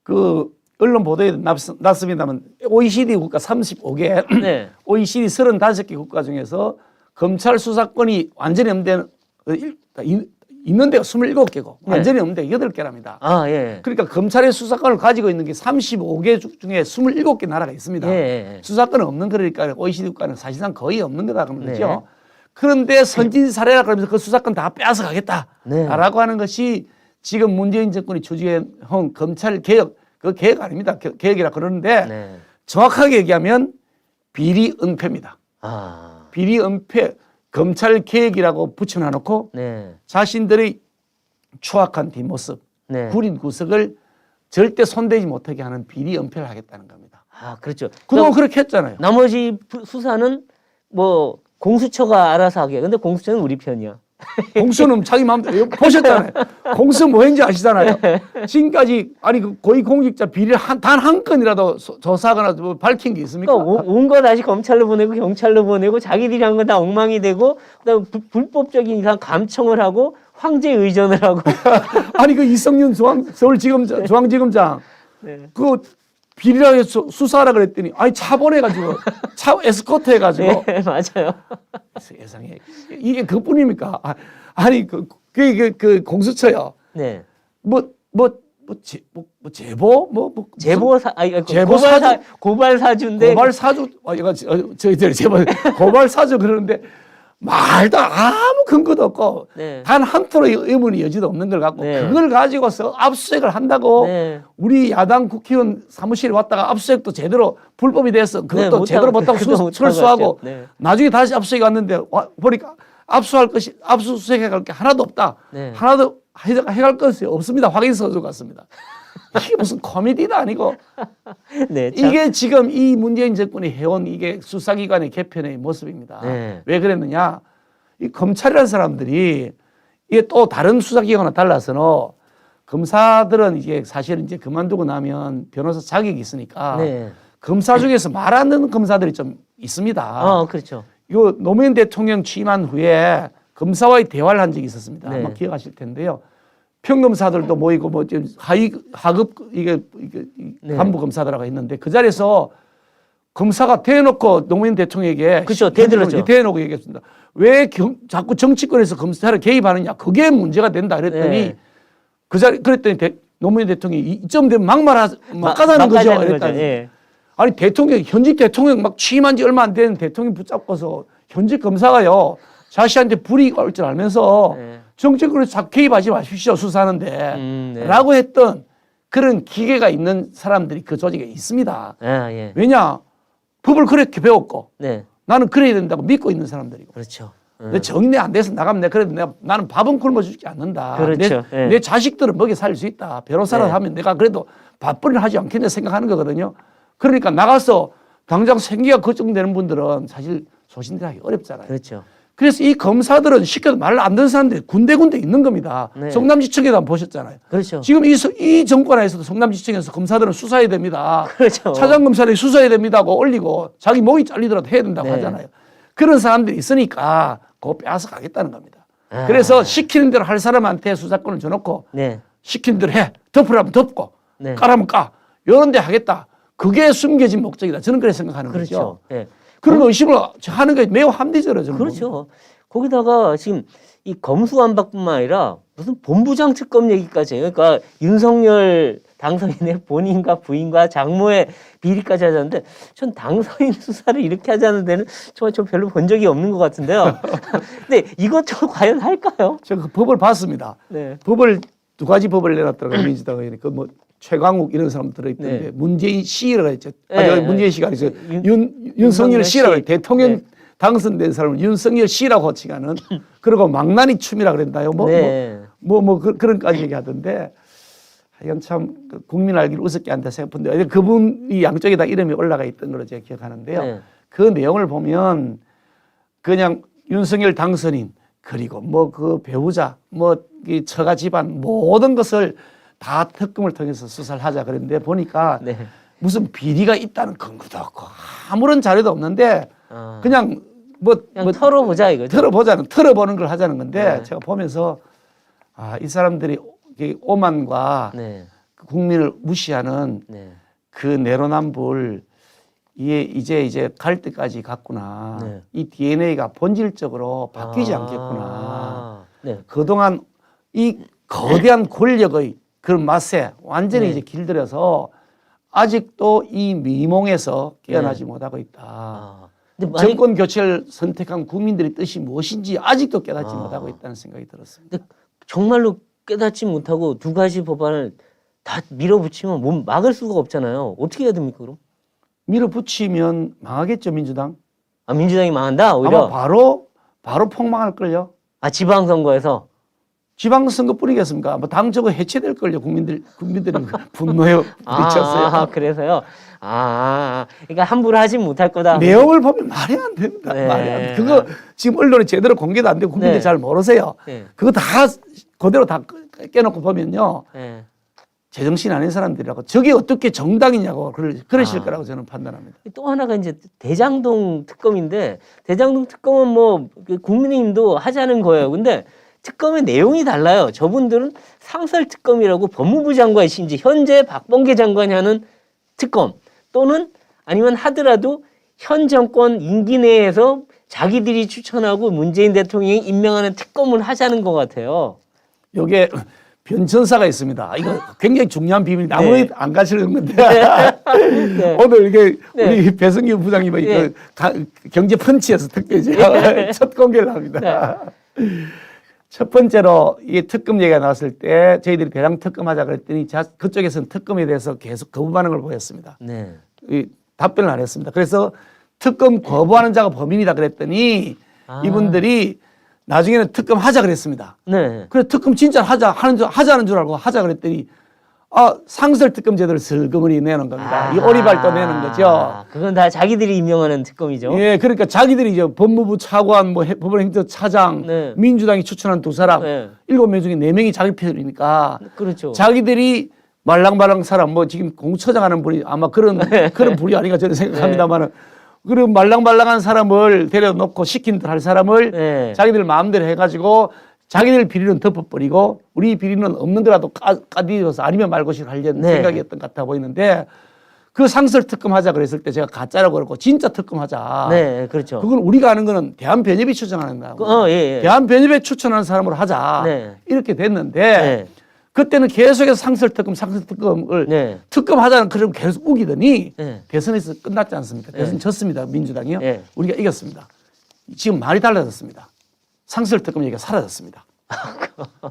그 언론 보도에 났습니다만 OECD 국가 35개, 네. OECD 35개 국가 중에서 검찰 수사권이 완전히 있는 데가 27개고 완전히 없는 데가 8개랍니다. 예. 그러니까 검찰의 수사권을 가지고 있는 게 35개 중에 27개 나라가 있습니다. 예. 수사권은 없는 거니까 OECD 국가는 사실상 거의 없는 거다 그런 거죠. 네. 그런데 선진 사례라 그러면서 그 수사권 다 빼앗아 가겠다라고 네. 하는 것이 지금 문재인 정권이 추진한 검찰 개혁, 그 개혁 아닙니다. 개혁이라 그러는데 네. 정확하게 얘기하면 비리 은폐입니다. 비리 은폐 검찰 개혁이라고 붙여놔놓고 네. 자신들의 추악한 뒷모습, 네. 구린 구석을 절대 손대지 못하게 하는 비리 은폐를 하겠다는 겁니다. 그렇죠. 그동안 그렇게 했잖아요. 나머지 수사는 뭐 공수처가 알아서 하게. 근데 공수처는 우리 편이야. 공수는 자기 마음대로 보셨잖아요. 공수 뭐인지 아시잖아요. 지금까지 그 고위공직자 비리를 단 한 건이라도 조사하거나 뭐 밝힌 게 있습니까? 그러니까 온 거 다시 검찰로 보내고 경찰로 보내고 자기들이 한 건 다 엉망이 되고 그다음 불법적인 이상 감청을 하고 황제 의전을 하고 그 이성윤 서울지검장 중앙지검장 네. 그 비리라고 해서 수사하라 그랬더니 아니 차 보내가지고 차 에스코트 해가지고 네, 맞아요. 세상에 이게 그뿐입니까? 아니 그 공수처요. 네. 제보 제보 사 아니 제보 고발 사주인데 고발 사주 이거 저희들 제보 고발 사주 그러는데 말도 아무 근거도 없고 네. 단 한 토의 의문이 여지도 없는 걸 갖고 네. 그걸 가지고서 압수수색을 한다고 네. 우리 야당 국회의원 사무실에 왔다가 압수수색도 제대로 불법이 돼서 그것도 네, 제대로 못하고 그것도 철수하고 네. 나중에 다시 압수수색 왔는데 보니까 압수수색할 게 하나도 없다. 네. 하나도 해갈 것이 없습니다. 확인서도 갔습니다. 이게 무슨 코미디도 아니고 네, 참. 이게 지금 이 문재인 정권이 해온 이게 수사기관의 개편의 모습입니다. 네. 왜 그랬느냐? 이 검찰이라는 사람들이 이게 또 다른 수사기관과 달라서는 검사들은 이게 사실은 이제 그만두고 나면 변호사 자격이 있으니까 네. 검사 중에서 말 안 듣는 검사들이 좀 있습니다. 그렇죠. 이거 노무현 대통령 취임한 후에 검사와의 대화를 한 적이 있었습니다. 네. 아마 기억하실 텐데요. 평검사들도 모이고 뭐 하급 이게 네. 간부 검사들하고 있는데 그 자리에서 검사가 대놓고 노무현 대통령에게 그렇죠. 대들었죠. 대놓고 얘기했습니다. 왜 자꾸 정치권에서 검사를 개입하느냐? 그게 문제가 된다 그랬더니 네. 그 자리 그랬더니 노무현 대통령이 이쯤 되면 막가자는 거죠. 그랬더니 예. 아니 현직 대통령 막 취임한 지 얼마 안 된 대통령 붙잡고서 현직 검사가요 자신한테 불이익 올 줄 알면서 네. 정책으로 자꾸 개입하지 마십시오 수사하는데 네. 라고 했던 그런 기계가 있는 사람들이 그 조직에 있습니다. 예. 왜냐 법을 그렇게 배웠고 네. 나는 그래야 된다고 믿고 있는 사람들이고 그렇죠. 내 정리 안 돼서 나가면 내가 그래도 나는 밥은 굶어주지 않는다. 그렇죠. 내 자식들은 먹여 살릴 수 있다. 변호사라 네. 하면 내가 그래도 밥벌이를 하지 않겠냐 생각하는 거거든요. 그러니까 나가서 당장 생계가 걱정되는 분들은 사실 소신들하기 어렵잖아요. 그렇죠. 그래서 이 검사들은 시켜도 말 안 듣는 사람들이 군데군데 있는 겁니다. 네. 성남지청에도 한번 보셨잖아요. 그렇죠. 지금 이 정권에서도 성남지청에서 검사들은 수사해야 됩니다. 그렇죠. 차장검사들이 수사해야 됩니다고 올리고 자기 목이 잘리더라도 해야 된다고 네. 하잖아요. 그런 사람들이 있으니까 그거 빼앗아 가겠다는 겁니다. 아. 그래서 시키는 대로 할 사람한테 수사권을 줘놓고 네. 시키는 대로 해. 덮으라면 덮고 네. 까라면 까. 이런 데 하겠다. 그게 숨겨진 목적이다. 저는 그렇게 생각하는 그렇죠. 거죠. 예. 그런 의심을 하는 게 매우 합리적으로 저는 그렇죠. 거기다가 지금 이 검수완박뿐만 아니라 무슨 본부장 특검 얘기까지 해요. 그러니까 윤석열 당선인의 본인과 부인과 장모의 비리까지 하자는데 전 당선인 수사를 이렇게 하자는 데는 저 별로 본 적이 없는 것 같은데요. 근데 이것저것 과연 할까요? 제가 그 법을 봤습니다. 네. 법을 두 가지 법을 내놨더라고요. 민주당이 그 최강욱 이런 사람 들어있던데 네. 문재인 씨라고 했죠. 네. 문재인 씨가 아니죠. 윤석열 윤석열 씨라고 씨. 대통령 네. 당선된 사람을 윤석열 씨라고 호칭하는 그리고 망나니 춤이라 그랬나요? 네. 그런까지 얘기하던데 하여간 참 국민 알기를 우습게 한다 생각했는데 그분이 양쪽에다 이름이 올라가 있던 걸로 제가 기억하는데요. 네. 그 내용을 보면 그냥 윤석열 당선인 그리고 뭐 그 배우자 이 처가 집안 모든 것을 다 특검을 통해서 수사를 하자 그랬는데 보니까 네. 무슨 비리가 있다는 근거도 없고 아무런 자료도 없는데 그냥 그냥 털어보자 이거죠. 털어보는 걸 하자는 건데 네. 제가 보면서 이 사람들이 오만과 네. 국민을 무시하는 네. 그 내로남불 이제 갈 때까지 갔구나. 네. 이 DNA가 본질적으로 바뀌지 않겠구나. 네. 그동안 이 거대한 권력의 그런 맛에 완전히 네. 이제 길들여서 아직도 이 미몽에서 깨어나지 못하고 있다. 근데 정권 교체를 선택한 국민들의 뜻이 무엇인지 아직도 깨닫지 못하고 있다는 생각이 들었습니다. 근데 정말로 깨닫지 못하고 두 가지 법안을 다 밀어붙이면 못 막을 수가 없잖아요. 어떻게 해야 됩니까 그럼? 밀어붙이면 망하겠죠 민주당. 민주당이 망한다 오히려. 아마 바로 폭망할 걸요. 지방선거에서. 지방선거뿐이겠습니까? 당 저거 해체될 걸요. 국민들이 분노에 부딪혔어요. 그래서요. 그러니까 함부로 하진 못할 거다. 내용을 보면 말이 안 됩니다. 네. 말이 안 돼. 그거 지금 언론에 제대로 공개도 안 되고 국민들이 네. 잘 모르세요. 네. 그거 다 그대로 다 깨놓고 보면요. 네. 제정신 아닌 사람들이라고 저게 어떻게 정당이냐고 그러실 거라고 저는 판단합니다. 또 하나가 이제 대장동 특검인데 대장동 특검은 뭐 국민의힘도 하자는 거예요. 근데 특검의 내용이 달라요. 저분들은 상설 특검이라고 법무부 장관이 심지 현재 박범계 장관이 하는 특검 또는 아니면 하더라도 현 정권 임기 내에서 자기들이 추천하고 문재인 대통령이 임명하는 특검을 하자는 것 같아요. 요게 변천사가 있습니다. 이거 굉장히 중요한 비밀인데 아무리 안 가르치는 건데 네. 오늘 이게 네. 우리 배성규 부장님의 네. 경제 펀치에서 특별히 제가 첫 공개를 합니다. 첫 번째로 이 특검 얘기가 나왔을 때 저희들이 대량 특검하자 그랬더니 그쪽에서는 특검에 대해서 계속 거부 반응을 보였습니다. 네. 이 답변을 안 했습니다. 그래서 특검 거부하는 자가 범인이다 그랬더니 이분들이 나중에는 특검 하자 그랬습니다. 네. 그래 특검 진짜 하자는 줄 알고 하자 그랬더니 상설 특검 제도를 슬그머니 내는 겁니다. 이 오리발도 내는 거죠. 그건 다 자기들이 임명하는 특검이죠. 예, 그러니까 자기들이 이제 법무부 차관, 뭐 법원행정처장, 네. 민주당이 추천한 두 사람, 네. 7명 중에 4명이 자기 편이니까 그렇죠. 자기들이 말랑말랑 사람, 뭐 지금 공처장 하는 분이 아마 그런 분이 아닌가 저는 생각합니다만은 그런 말랑말랑한 사람을 데려놓고 시킨 듯 할 사람을 네. 자기들 마음대로 해가지고 자기들 비리는 덮어버리고 우리 비리는 없는 거라도 까디어서 아니면 말고시 하려는 네. 생각이었던 것 같아 보이는데 그 상설 특검 하자 그랬을 때 제가 가짜라고 그러고 진짜 특검 하자. 네, 그렇죠. 그건 우리가 아는 거는 대한변협이 추천하는 거고 예. 대한변협에 추천하는 사람으로 하자. 네. 이렇게 됐는데 네. 그때는 계속해서 상설 특검을 네. 특검하자는 그런 계속 우기더니 네. 대선에서 끝났지 않습니까? 대선 졌습니다. 민주당이요. 네. 우리가 이겼습니다. 지금 말이 달라졌습니다. 상설 특검 얘기가 사라졌습니다.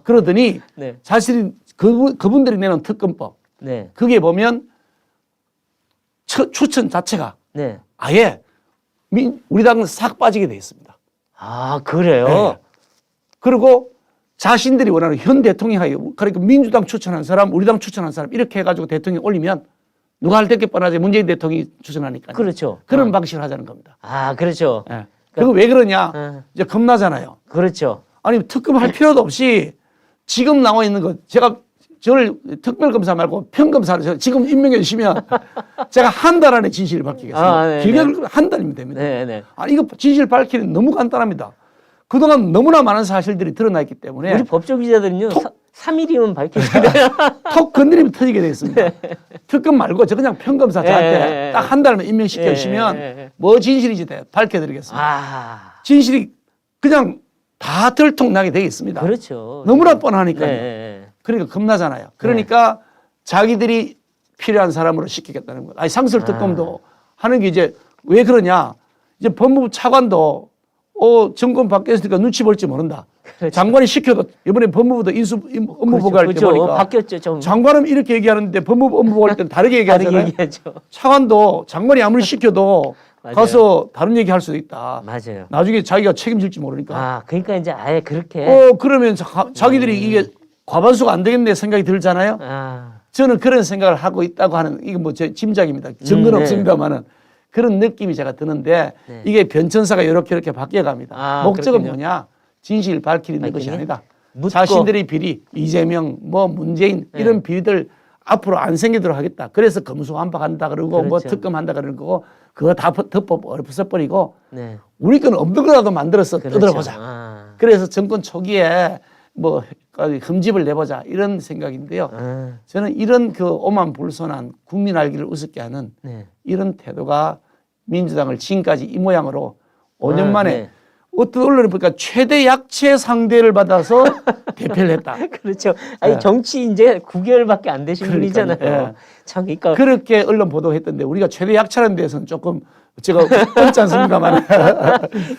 그러더니 네. 자신이 그분들이 내는 특검법 네. 그게 보면 추천 자체가 네. 아예 우리 당은 싹 빠지게 돼 있습니다. 아, 그래요? 네. 그리고 자신들이 원하는 현 대통령이 그러니까 민주당 추천한 사람, 우리 당 추천한 사람 이렇게 해가지고 대통령 올리면 누가 할 때게 뻔하지 문재인 대통령이 추천하니까. 그렇죠. 그런 방식을 하자는 겁니다. 아, 그렇죠. 네. 그거 왜 그러냐? 이제 겁나잖아요. 그렇죠. 아니 특검할 필요도 없이 지금 나와 있는 것 제가 저를 특별검사 말고 평검사를 지금 임명해 주시면 제가 한 달 안에 진실을 밝히겠습니다. 길게 한 달이면 됩니다. 네. 아니 이거 진실 밝히는 너무 간단합니다. 그동안 너무나 많은 사실들이 드러나 있기 때문에 우리 법조 기자들은요 3일이면 밝혀지잖아요. 톡 건드리면 터지게 돼 있습니다. 특검 말고 저 그냥 평검사 저한테 딱 한 달만 임명시켜 주시면 뭐 진실인지 밝혀드리겠습니다. 진실이 그냥 다 들통나게 되어 있습니다. 그렇죠. 너무나 뻔하니까요. 그러니까 겁나잖아요. 그러니까 자기들이 필요한 사람으로 시키겠다는 것. 아니 상설 특검도 하는 게 이제 왜 그러냐? 이제 법무부 차관도 정권 바뀌었으니까 눈치 볼지 모른다. 그렇죠. 장관이 시켜도 이번에 법무부도 업무보고 할 때 보니까 바뀌었죠. 좀. 장관은 이렇게 얘기하는데 법무부 업무보고 할 때는 다르게 얘기하잖아요. 차관도 장관이 아무리 시켜도 가서 다른 얘기 할 수도 있다. 맞아요. 나중에 자기가 책임질지 모르니까. 그러니까 이제 아예 그렇게. 그러면 자기들이 이게 과반수가 안 되겠네 생각이 들잖아요. 저는 그런 생각을 하고 있다고 하는 이게 뭐 제 짐작입니다. 증거는 없습니다만은 그런 느낌이 제가 드는데 이게 변천사가 이렇게 바뀌어갑니다. 목적은 그렇군요. 뭐냐? 진실을 밝히는 것이 아니다. 자신들의 비리, 이재명, 뭐 문재인 이런 비리들 앞으로 안 생기도록 하겠다. 그래서 검수완박한다 그러고 그렇죠. 뭐 특검한다 그러는 거고 그거 다 덮어 없애버리고 우리 건 없는 거라도 만들어서 그렇죠. 뜯어보자. 그래서 정권 초기에 뭐 흠집을 내보자 이런 생각인데요. 저는 이런 그 오만불손한 국민 알기를 우습게 하는 이런 태도가 민주당을 지금까지 이 모양으로 5년 만에 어떤 언론을 보니까 최대 약체 상대를 받아서 대표를 했다. 그렇죠. 아니 정치 이제 9개월밖에 안 되신 분이잖아요. 참 그러니까 그렇게 언론 보도했던데 우리가 최대 약체라는 데서는 조금 제가 뻔지 않습니다만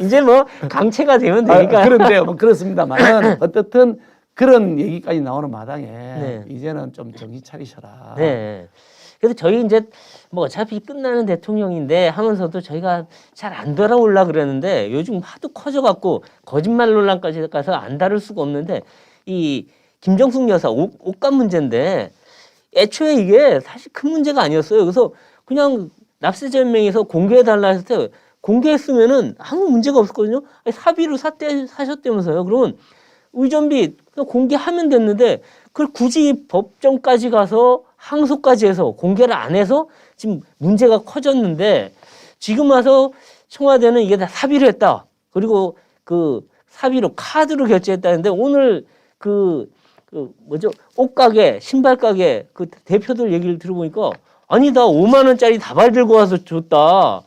이제 뭐 강체가 되면 되니까. 그런데 뭐 그렇습니다만 어떻든 그런 얘기까지 나오는 마당에 이제는 좀 정신 차리셔라. 그래서 저희 이제 뭐 어차피 끝나는 대통령인데 하면서도 저희가 잘 안 돌아올라 그랬는데 요즘 하도 커져갖고 거짓말 논란까지 가서 안 다룰 수가 없는데 이 김정숙 여사 옷값 문제인데 애초에 이게 사실 큰 문제가 아니었어요. 그래서 그냥 납세자명에서 공개해달라 했을 때 공개했으면은 아무 문제가 없었거든요. 사비로 사셨다면서요. 그러면 의전비 그냥 공개하면 됐는데 그걸 굳이 법정까지 가서 항소까지 해서 공개를 안 해서 지금 문제가 커졌는데 지금 와서 청와대는 이게 다 사비로 했다. 그리고 그 사비로 카드로 결제했다는데 오늘 그 뭐죠? 옷가게, 신발가게 그 대표들 얘기를 들어보니까 아니 나 5만 원짜리 다발 들고 와서 줬다.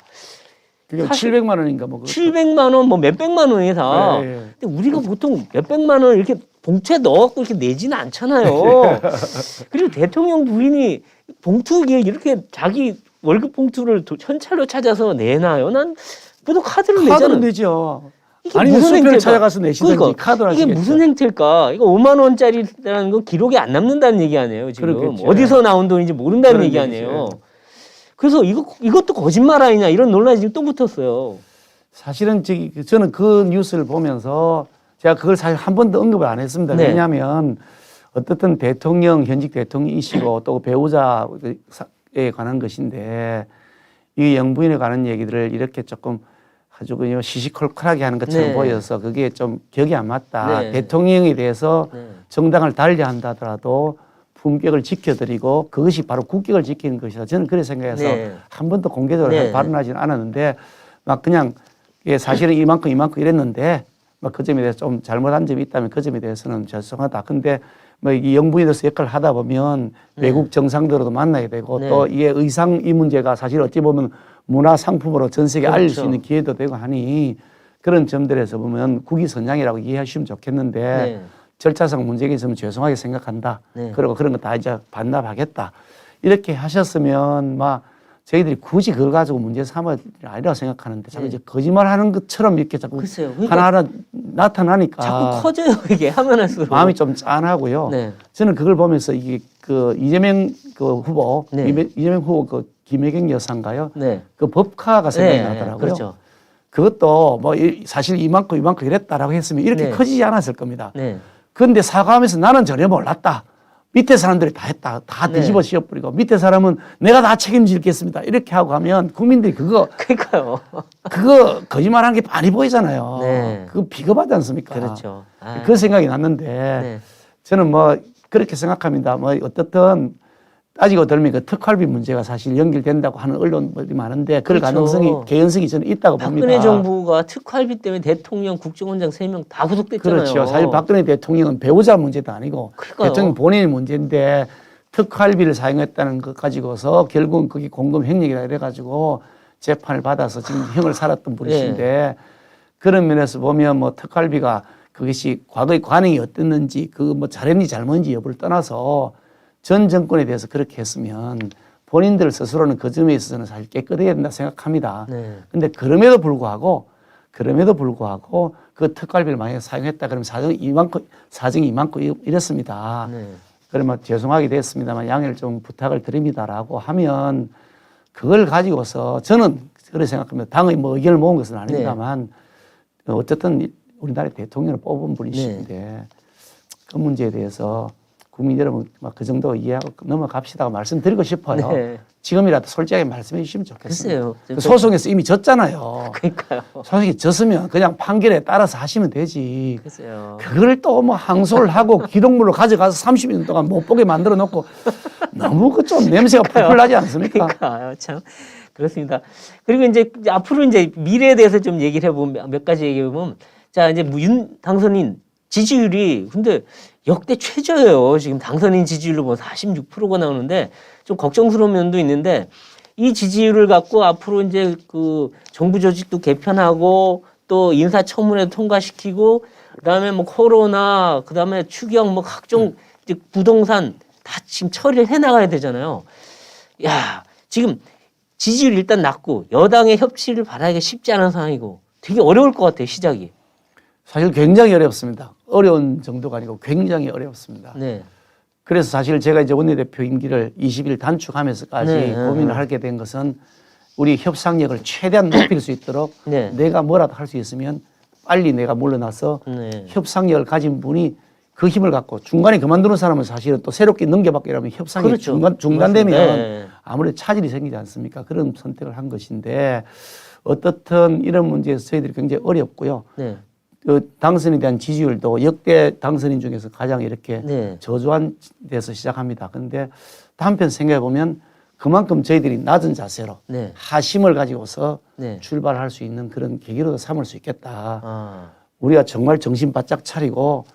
그게 사실 700만 원인가 뭐. 700만 원, 뭐 몇백만 원이 다. 예, 예. 근데 우리가 보통 몇백만 원 이렇게 봉투에 넣어갖고 이렇게 내지는 않잖아요. 그리고 대통령 부인이 봉투에 이렇게 자기 월급 봉투를 현찰로 찾아서 내나요? 난 보통 카드를 카드로 내잖아요. 내죠. 이게 아니면 무슨 수표를 행태일까? 찾아가서 내시든지 그러니까 카드로 이게 하시겠죠. 무슨 행태일까? 이거 5만 원짜리라는 건 기록에 안 남는다는 얘기 아니에요, 지금. 그렇겠죠. 어디서 나온 돈인지 모른다는 그런 얘기 얘기죠. 아니에요. 그래서 이것도 거짓말 아니냐 이런 논란이 지금 또 붙었어요. 사실은 저는 그 뉴스를 보면서 제가 그걸 사실 한 번도 언급을 안 했습니다. 네. 왜냐하면 어떻든 대통령, 현직 대통령이시고 또 배우자에 관한 것인데 이 영부인에 관한 얘기들을 이렇게 조금 아주 그냥 시시콜콜하게 하는 것처럼 네. 보여서 그게 좀 격이 안 맞다. 네. 대통령에 대해서 네. 정당을 달리한다 하더라도 품격을 지켜드리고 그것이 바로 국격을 지키는 것이다. 저는 그렇게 생각해서 네. 한 번도 공개적으로 네. 발언하지는 않았는데 막 그냥 예, 사실은 이만큼 이랬는데 막 그 점에 대해서 좀 잘못한 점이 있다면 그 점에 대해서는 죄송하다. 근데 뭐 이 영부인으로서 역할을 하다 보면 외국 정상들로도 만나게 되고 네. 또 이게 의상 이 문제가 사실 어찌 보면 문화 상품으로 전 세계에 알릴 수 그렇죠. 있는 기회도 되고 하니 그런 점들에서 보면 국위선양이라고 이해하시면 좋겠는데 네. 절차상 문제가 있으면 죄송하게 생각한다. 네. 그리고 그런 거 다 이제 반납하겠다. 이렇게 하셨으면 막 저희들이 굳이 그걸 가지고 문제 삼을 일이 아니라고 생각하는데 자꾸 네. 이제 거짓말하는 것처럼 이렇게 자꾸 글쎄요. 그러니까 하나하나 나타나니까 자꾸 커져요 이게 하면 할수록. 마음이 좀 짠하고요. 네. 저는 그걸 보면서 이게 그 이재명 그 후보, 네. 이재명 후보 그 김혜경 여사인가요? 네. 그 법카가 생각이 네. 나더라고요. 그렇죠. 그것도 뭐 사실 이만큼 이랬다라고 했으면 이렇게 네. 커지지 않았을 겁니다. 네. 그런데 사과하면서 나는 전혀 몰랐다. 밑에 사람들이 다 했다. 다 네. 뒤집어 씌워버리고 밑에 사람은 내가 다 책임지겠습니다. 이렇게 하고 하면 국민들이 그거 거짓말한 게 많이 보이잖아요. 네. 그거 비겁하지 않습니까? 그렇죠. 아. 그 생각이 났는데 네. 저는 뭐 그렇게 생각합니다. 뭐 어떻든 따지고 들면 그 특활비 문제가 사실 연결된다고 하는 언론들이 많은데 그럴 그렇죠. 가능성이 개연성이 저는 있다고 봅니다. 박근혜 정부가 특활비 때문에 대통령, 국정원장 3명 다 구속됐잖아요. 그렇죠. 사실 박근혜 대통령은 배우자 문제도 아니고 그러니까요. 대통령 본인의 문제인데 특활비를 사용했다는 것 가지고서 결국은 그게 공금 횡령이라 이래가지고 재판을 받아서 지금 형을 살았던 분이신데 네. 그런 면에서 보면 뭐 특활비가 그것이 과거의 관행이 어땠는지 그 뭐 잘했는지 잘못인지 여부를 떠나서 전 정권에 대해서 그렇게 했으면 본인들 스스로는 그 점에 있어서는 사실 깨끗해야 된다 생각합니다. 네. 근데 그럼에도 불구하고 그 특활비를 만약에 사용했다 그러면 사정이 이만큼 이랬습니다. 네. 그러면 죄송하게 됐습니다만 양해를 좀 부탁을 드립니다라고 하면 그걸 가지고서 저는 그렇게 생각합니다. 당의 뭐 의견을 모은 것은 아닙니다만 어쨌든 우리나라의 대통령을 뽑은 분이신데 그 문제에 대해서 국민 여러분 그 정도 이해하고 넘어갑시다고 말씀드리고 싶어요. 네. 지금이라도 솔직하게 말씀해 주시면 좋겠습니다. 글쎄요. 그 소송에서 이미 졌잖아요. 그러니까요. 소송이 졌으면 그냥 판결에 따라서 하시면 되지. 글쎄요. 그걸 또 뭐 항소를 하고 기록물로 가져가서 30년 동안 못 보게 만들어 놓고 너무 그 좀 냄새가 풀풀 나지 않습니까? 그러니까 참 그렇습니다. 그리고 이제 앞으로 이제 미래에 대해서 좀 얘기를 해보면 몇 가지 얘기해 보면 자 이제 윤 당선인 지지율이 근데 역대 최저예요. 지금 당선인 지지율로 뭐 46%가 나오는데 좀 걱정스러운 면도 있는데 이 지지율을 갖고 앞으로 이제 그 정부 조직도 개편하고 또 인사청문회도 통과시키고 그다음에 뭐 코로나 그다음에 추경 뭐 각종 이제 부동산 다 지금 처리를 해 나가야 되잖아요. 야, 지금 지지율 일단 낮고 여당의 협치를 바라기가 쉽지 않은 상황이고 되게 어려울 것 같아요, 시작이. 사실 굉장히 어렵습니다. 어려운 정도가 아니고 굉장히 어렵습니다. 네. 그래서 사실 제가 이제 원내대표 임기를 20일 단축하면서까지 네, 고민을 하게 된 것은 우리 협상력을 최대한 높일 수 있도록 네. 내가 뭐라도 할 수 있으면 빨리 내가 물러나서 네. 협상력을 가진 분이 그 힘을 갖고 중간에 그만두는 사람은 사실은 또 새롭게 넘겨받게 이러면 협상이 그렇죠. 중단되면 네. 아무래도 차질이 생기지 않습니까? 그런 선택을 한 것인데 어떻든 이런 문제에서 저희들이 굉장히 어렵고요. 네. 그 당선에 대한 지지율도 역대 당선인 중에서 가장 이렇게 네. 저조한 데서 시작합니다. 그런데 한편 생각해 보면 그만큼 저희들이 낮은 자세로 네. 하심을 가지고서 네. 출발할 수 있는 그런 계기로도 삼을 수 있겠다. 아. 우리가 정말 정신 바짝 차리고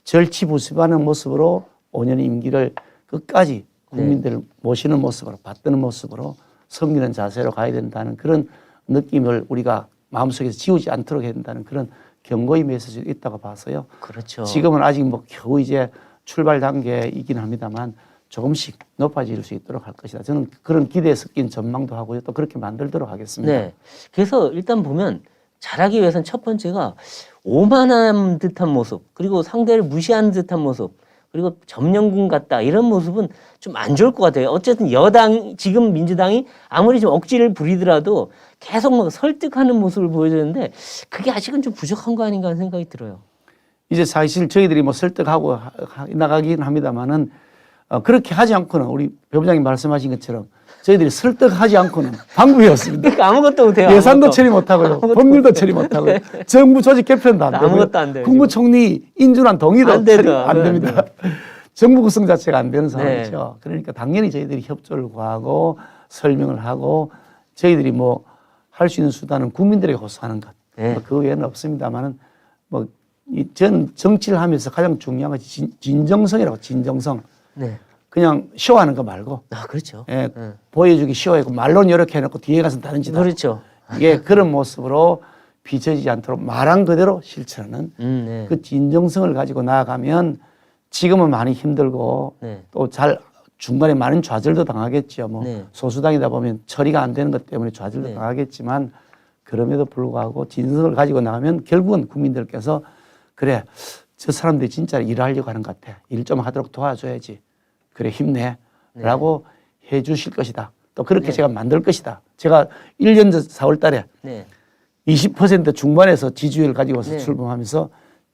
절치부심하는 모습으로 5년 임기를 끝까지 국민들을 모시는 모습으로 받드는 모습으로 섬기는 자세로 가야 된다는 그런 느낌을 우리가 마음속에서 지우지 않도록 해야 된다는 그런 경고의 메시지도 있다고 봐서요. 그렇죠. 지금은 아직 뭐 겨우 이제 출발 단계이긴 합니다만 조금씩 높아질 수 있도록 할 것이다. 저는 그런 기대에 섞인 전망도 하고요. 또 그렇게 만들도록 하겠습니다. 네. 그래서 일단 보면 잘하기 위해서는 첫 번째가 오만한 듯한 모습, 그리고 상대를 무시하는 듯한 모습, 그리고 점령군 같다 이런 모습은 좀 안 좋을 것 같아요. 어쨌든 여당 지금 민주당이 아무리 좀 억지를 부리더라도 계속 막 설득하는 모습을 보여주는데 그게 아직은 좀 부족한 거 아닌가 하는 생각이 들어요. 이제 사실 저희들이 뭐 설득하고 나가긴 합니다만은 그렇게 하지 않고는 우리 배부장님 말씀하신 것처럼 저희들이 설득하지 않고는 방법이 없습니다. 그러니까 아무것도 못해요. 예산도 아무것도. 처리 못하고요. 아무것도 법률도 처리 못하고요. 정부 조직 개편도 안 되고요. 아무것도 안 돼요, 국무총리 인준안 동의도 안 처리 돼요. 안 됩니다. 정부 구성 자체가 안 되는 네. 상황이죠. 그러니까 당연히 저희들이 협조를 구하고 설명을 하고 저희들이 뭐 할 수 있는 수단은 국민들에게 호소하는 것. 네. 그 외에는 없습니다만은 뭐 전 정치를 하면서 가장 중요한 것이 진정성이라고 진정성. 네. 그냥 쇼하는 거 말고 아, 그렇죠. 예, 보여주기 쉬워하고 말로는 이렇게 해놓고 뒤에 가서 다른 짓 하고 그렇죠. 이게 그런 모습으로 비춰지지 않도록 말한 그대로 실천하는 네. 그 진정성을 가지고 나아가면 지금은 많이 힘들고 네. 또 잘 중간에 많은 좌절도 당하겠죠. 뭐 네. 소수당이다 보면 처리가 안 되는 것 때문에 좌절도 네. 당하겠지만 그럼에도 불구하고 진정성을 가지고 나가면 결국은 국민들께서 그래 저 사람들이 진짜 일하려고 하는 것 같아. 일 좀 하도록 도와줘야지. 그래 힘내 라고 해 주실 것이다. 또 그렇게 제가 만들 것이다. 제가 1년 전 4월 달에 네. 20% 중반에서 지지율을 가지고서 네. 출범하면서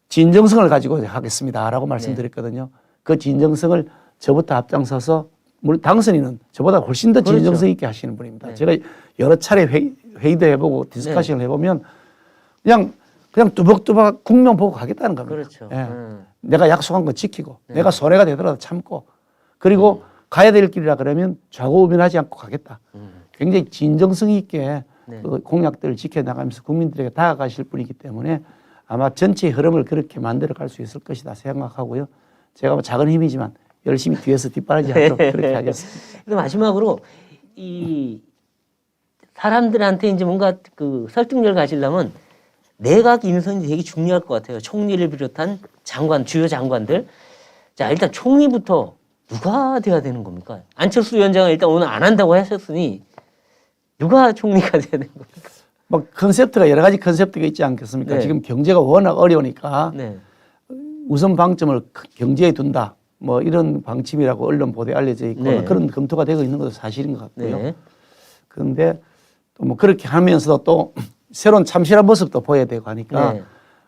진정성을 가지고 하겠습니다 라고 말씀드렸거든요. 그 진정성을 저부터 앞장서서 물론 당선인은 저보다 훨씬 더 그렇죠. 진정성 있게 하시는 분입니다. 네. 제가 여러 차례 회의도 해보고 디스커션을 해보면 그냥 뚜벅뚜벅 국면 보고 가겠다는 겁니다. 그렇죠. 예. 내가 약속한 거 지키고 내가 손해가 되더라도 참고 그리고 가야 될 길이라 그러면 좌고우면하지 않고 가겠다. 굉장히 진정성 있게 그 공약들을 지켜나가면서 국민들에게 다가가실 분이기 때문에 아마 전체의 흐름을 그렇게 만들어 갈 수 있을 것이다 생각하고요. 제가 뭐 작은 힘이지만 열심히 뒤에서 뒷바라지 하도록 그렇게 하겠습니다. 그래서 마지막으로 이 사람들한테 이제 뭔가 그 설득력을 가지려면 내각 인선이 되게 중요할 것 같아요. 총리를 비롯한 장관, 주요 장관들. 자, 일단 총리부터 누가 돼야 되는 겁니까? 안철수 위원장은 일단 오늘 안 한다고 하셨으니 누가 총리가 돼야 되는 겁니까? 뭐 컨셉트가 여러 가지 컨셉트가 있지 않겠습니까? 네. 지금 경제가 워낙 어려우니까 네. 우선 방점을 경제에 둔다. 뭐 이런 방침이라고 언론 보도에 알려져 있고 네. 그런 검토가 되고 있는 것도 사실인 것 같고요. 네. 그런데 또 뭐 그렇게 하면서도 또 새로운 참신한 모습도 보여야 되고 하니까 네.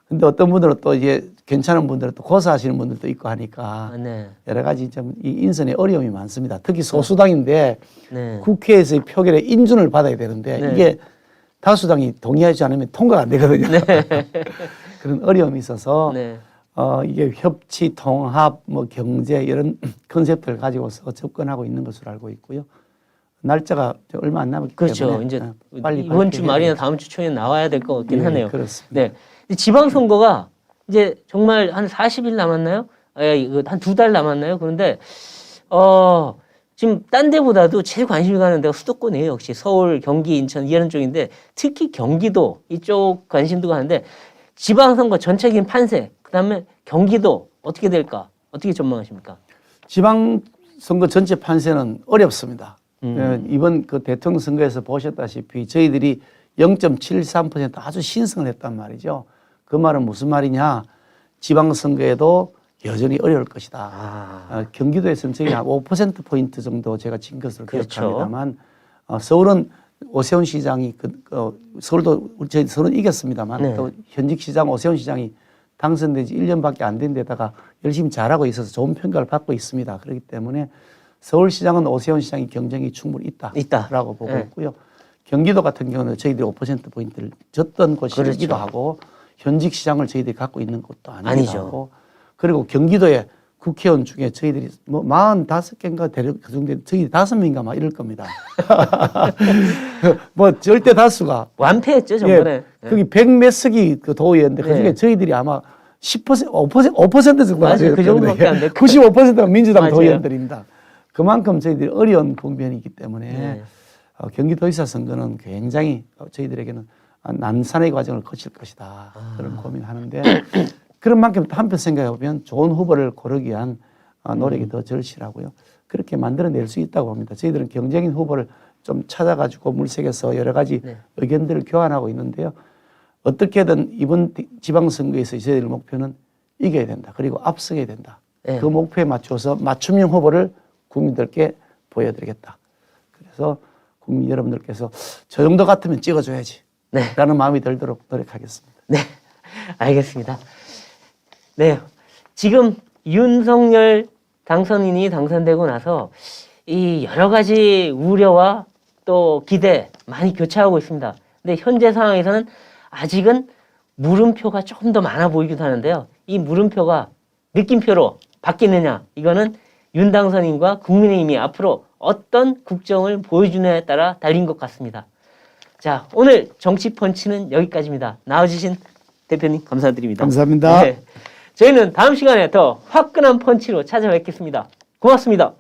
근데 어떤 분들은 또 이제 괜찮은 분들은 또 고사하시는 분들도 있고 하니까 네. 여러 가지 좀 이 인선에 어려움이 많습니다. 특히 소수당인데 네. 국회에서의 표결에 인준을 받아야 되는데 네. 이게 다수당이 동의하지 않으면 통과가 안 되거든요. 그런 어려움이 있어서 네. 이게 협치, 통합, 뭐 경제 이런 컨셉트를 가지고서 접근하고 있는 것으로 알고 있고요. 날짜가 얼마 안 남았기 그렇죠. 때문에 이제 빨리 이번 주 발표해야 말이나 되겠죠. 다음 주 초에 나와야 될 것 같긴 네, 하네요. 그렇습니다. 네. 이 지방선거가 이제 정말 한 40일 남았나요? 한 2달 남았나요? 그런데, 지금 딴 데보다도 제일 관심이 가는 데가 수도권이에요. 역시 서울, 경기, 인천 이런 쪽인데 특히 경기도 이쪽 관심도 가는데 지방선거 전체적인 판세, 그 다음에 경기도 어떻게 될까? 어떻게 전망하십니까? 지방선거 전체 판세는 어렵습니다. 이번 그 대통령 선거에서 보셨다시피 저희들이 0.73% 아주 신승을 했단 말이죠. 그 말은 무슨 말이냐? 지방선거에도 여전히 어려울 것이다. 경기도에서는 저희 한 5%포인트 정도 제가 진 것으로 그렇죠. 기억합니다만 서울은 오세훈 시장이 서울도 저희 서울은 이겼습니다만 네. 또 현직 시장 오세훈 시장이 당선된 지 1년밖에 안 된 데다가 열심히 잘하고 있어서 좋은 평가를 받고 있습니다. 그렇기 때문에 서울시장은 오세훈 시장이 경쟁이 충분히 있다라고 보고 네. 있고요. 경기도 같은 경우는 저희들이 5%포인트를 졌던 곳이기도 그렇죠. 하고 현직 시장을 저희들이 갖고 있는 것도 아니기도 아니죠. 하고 그리고 경기도에 국회의원 중에 저희들이 뭐 45개인가 대략 그 정도 저희 5명인가 막 이럴 겁니다. 뭐 절대 다수가 완패했죠, 저번에. 거기 100몇 석이 그 도의회인데 그중에 네. 저희들이 아마 10% 5% 정도 맞아요. 그 정도밖에 안 됐고. 95%가 민주당 맞아요. 도의원들입니다. 그만큼 저희들이 어려운 국면이기 때문에 네. 경기도지사 선거는 굉장히 저희들에게는 난산의 과정을 거칠 것이다. 그런 고민하는데 그런 만큼 한편 생각해 보면 좋은 후보를 고르기 위한 노력이 더 절실하고요. 그렇게 만들어낼 수 있다고 봅니다. 저희들은 경쟁인 후보를 좀 찾아가지고 물색해서 여러 가지 네. 의견들을 교환하고 있는데요. 어떻게든 이번 지방선거에서 저희들 목표는 이겨야 된다. 그리고 앞서야 된다. 네. 그 목표에 맞춰서 맞춤형 후보를 국민들께 보여드리겠다. 그래서 국민 여러분들께서 저 정도 같으면 찍어줘야지. 네. 라는 마음이 들도록 노력하겠습니다. 네, 알겠습니다. 네, 지금 윤석열 당선인이 당선되고 나서 이 여러 가지 우려와 또 기대 많이 교차하고 있습니다. 근데 현재 상황에서는 아직은 물음표가 조금 더 많아 보이기도 하는데요. 이 물음표가 느낌표로 바뀌느냐, 이거는 윤 당선인과 국민의힘이 앞으로 어떤 국정을 보여주느냐에 따라 달린 것 같습니다. 자, 오늘 정치펀치는 여기까지입니다. 나와주신 대표님 감사드립니다. 감사합니다. 네, 저희는 다음 시간에 더 화끈한 펀치로 찾아뵙겠습니다. 고맙습니다.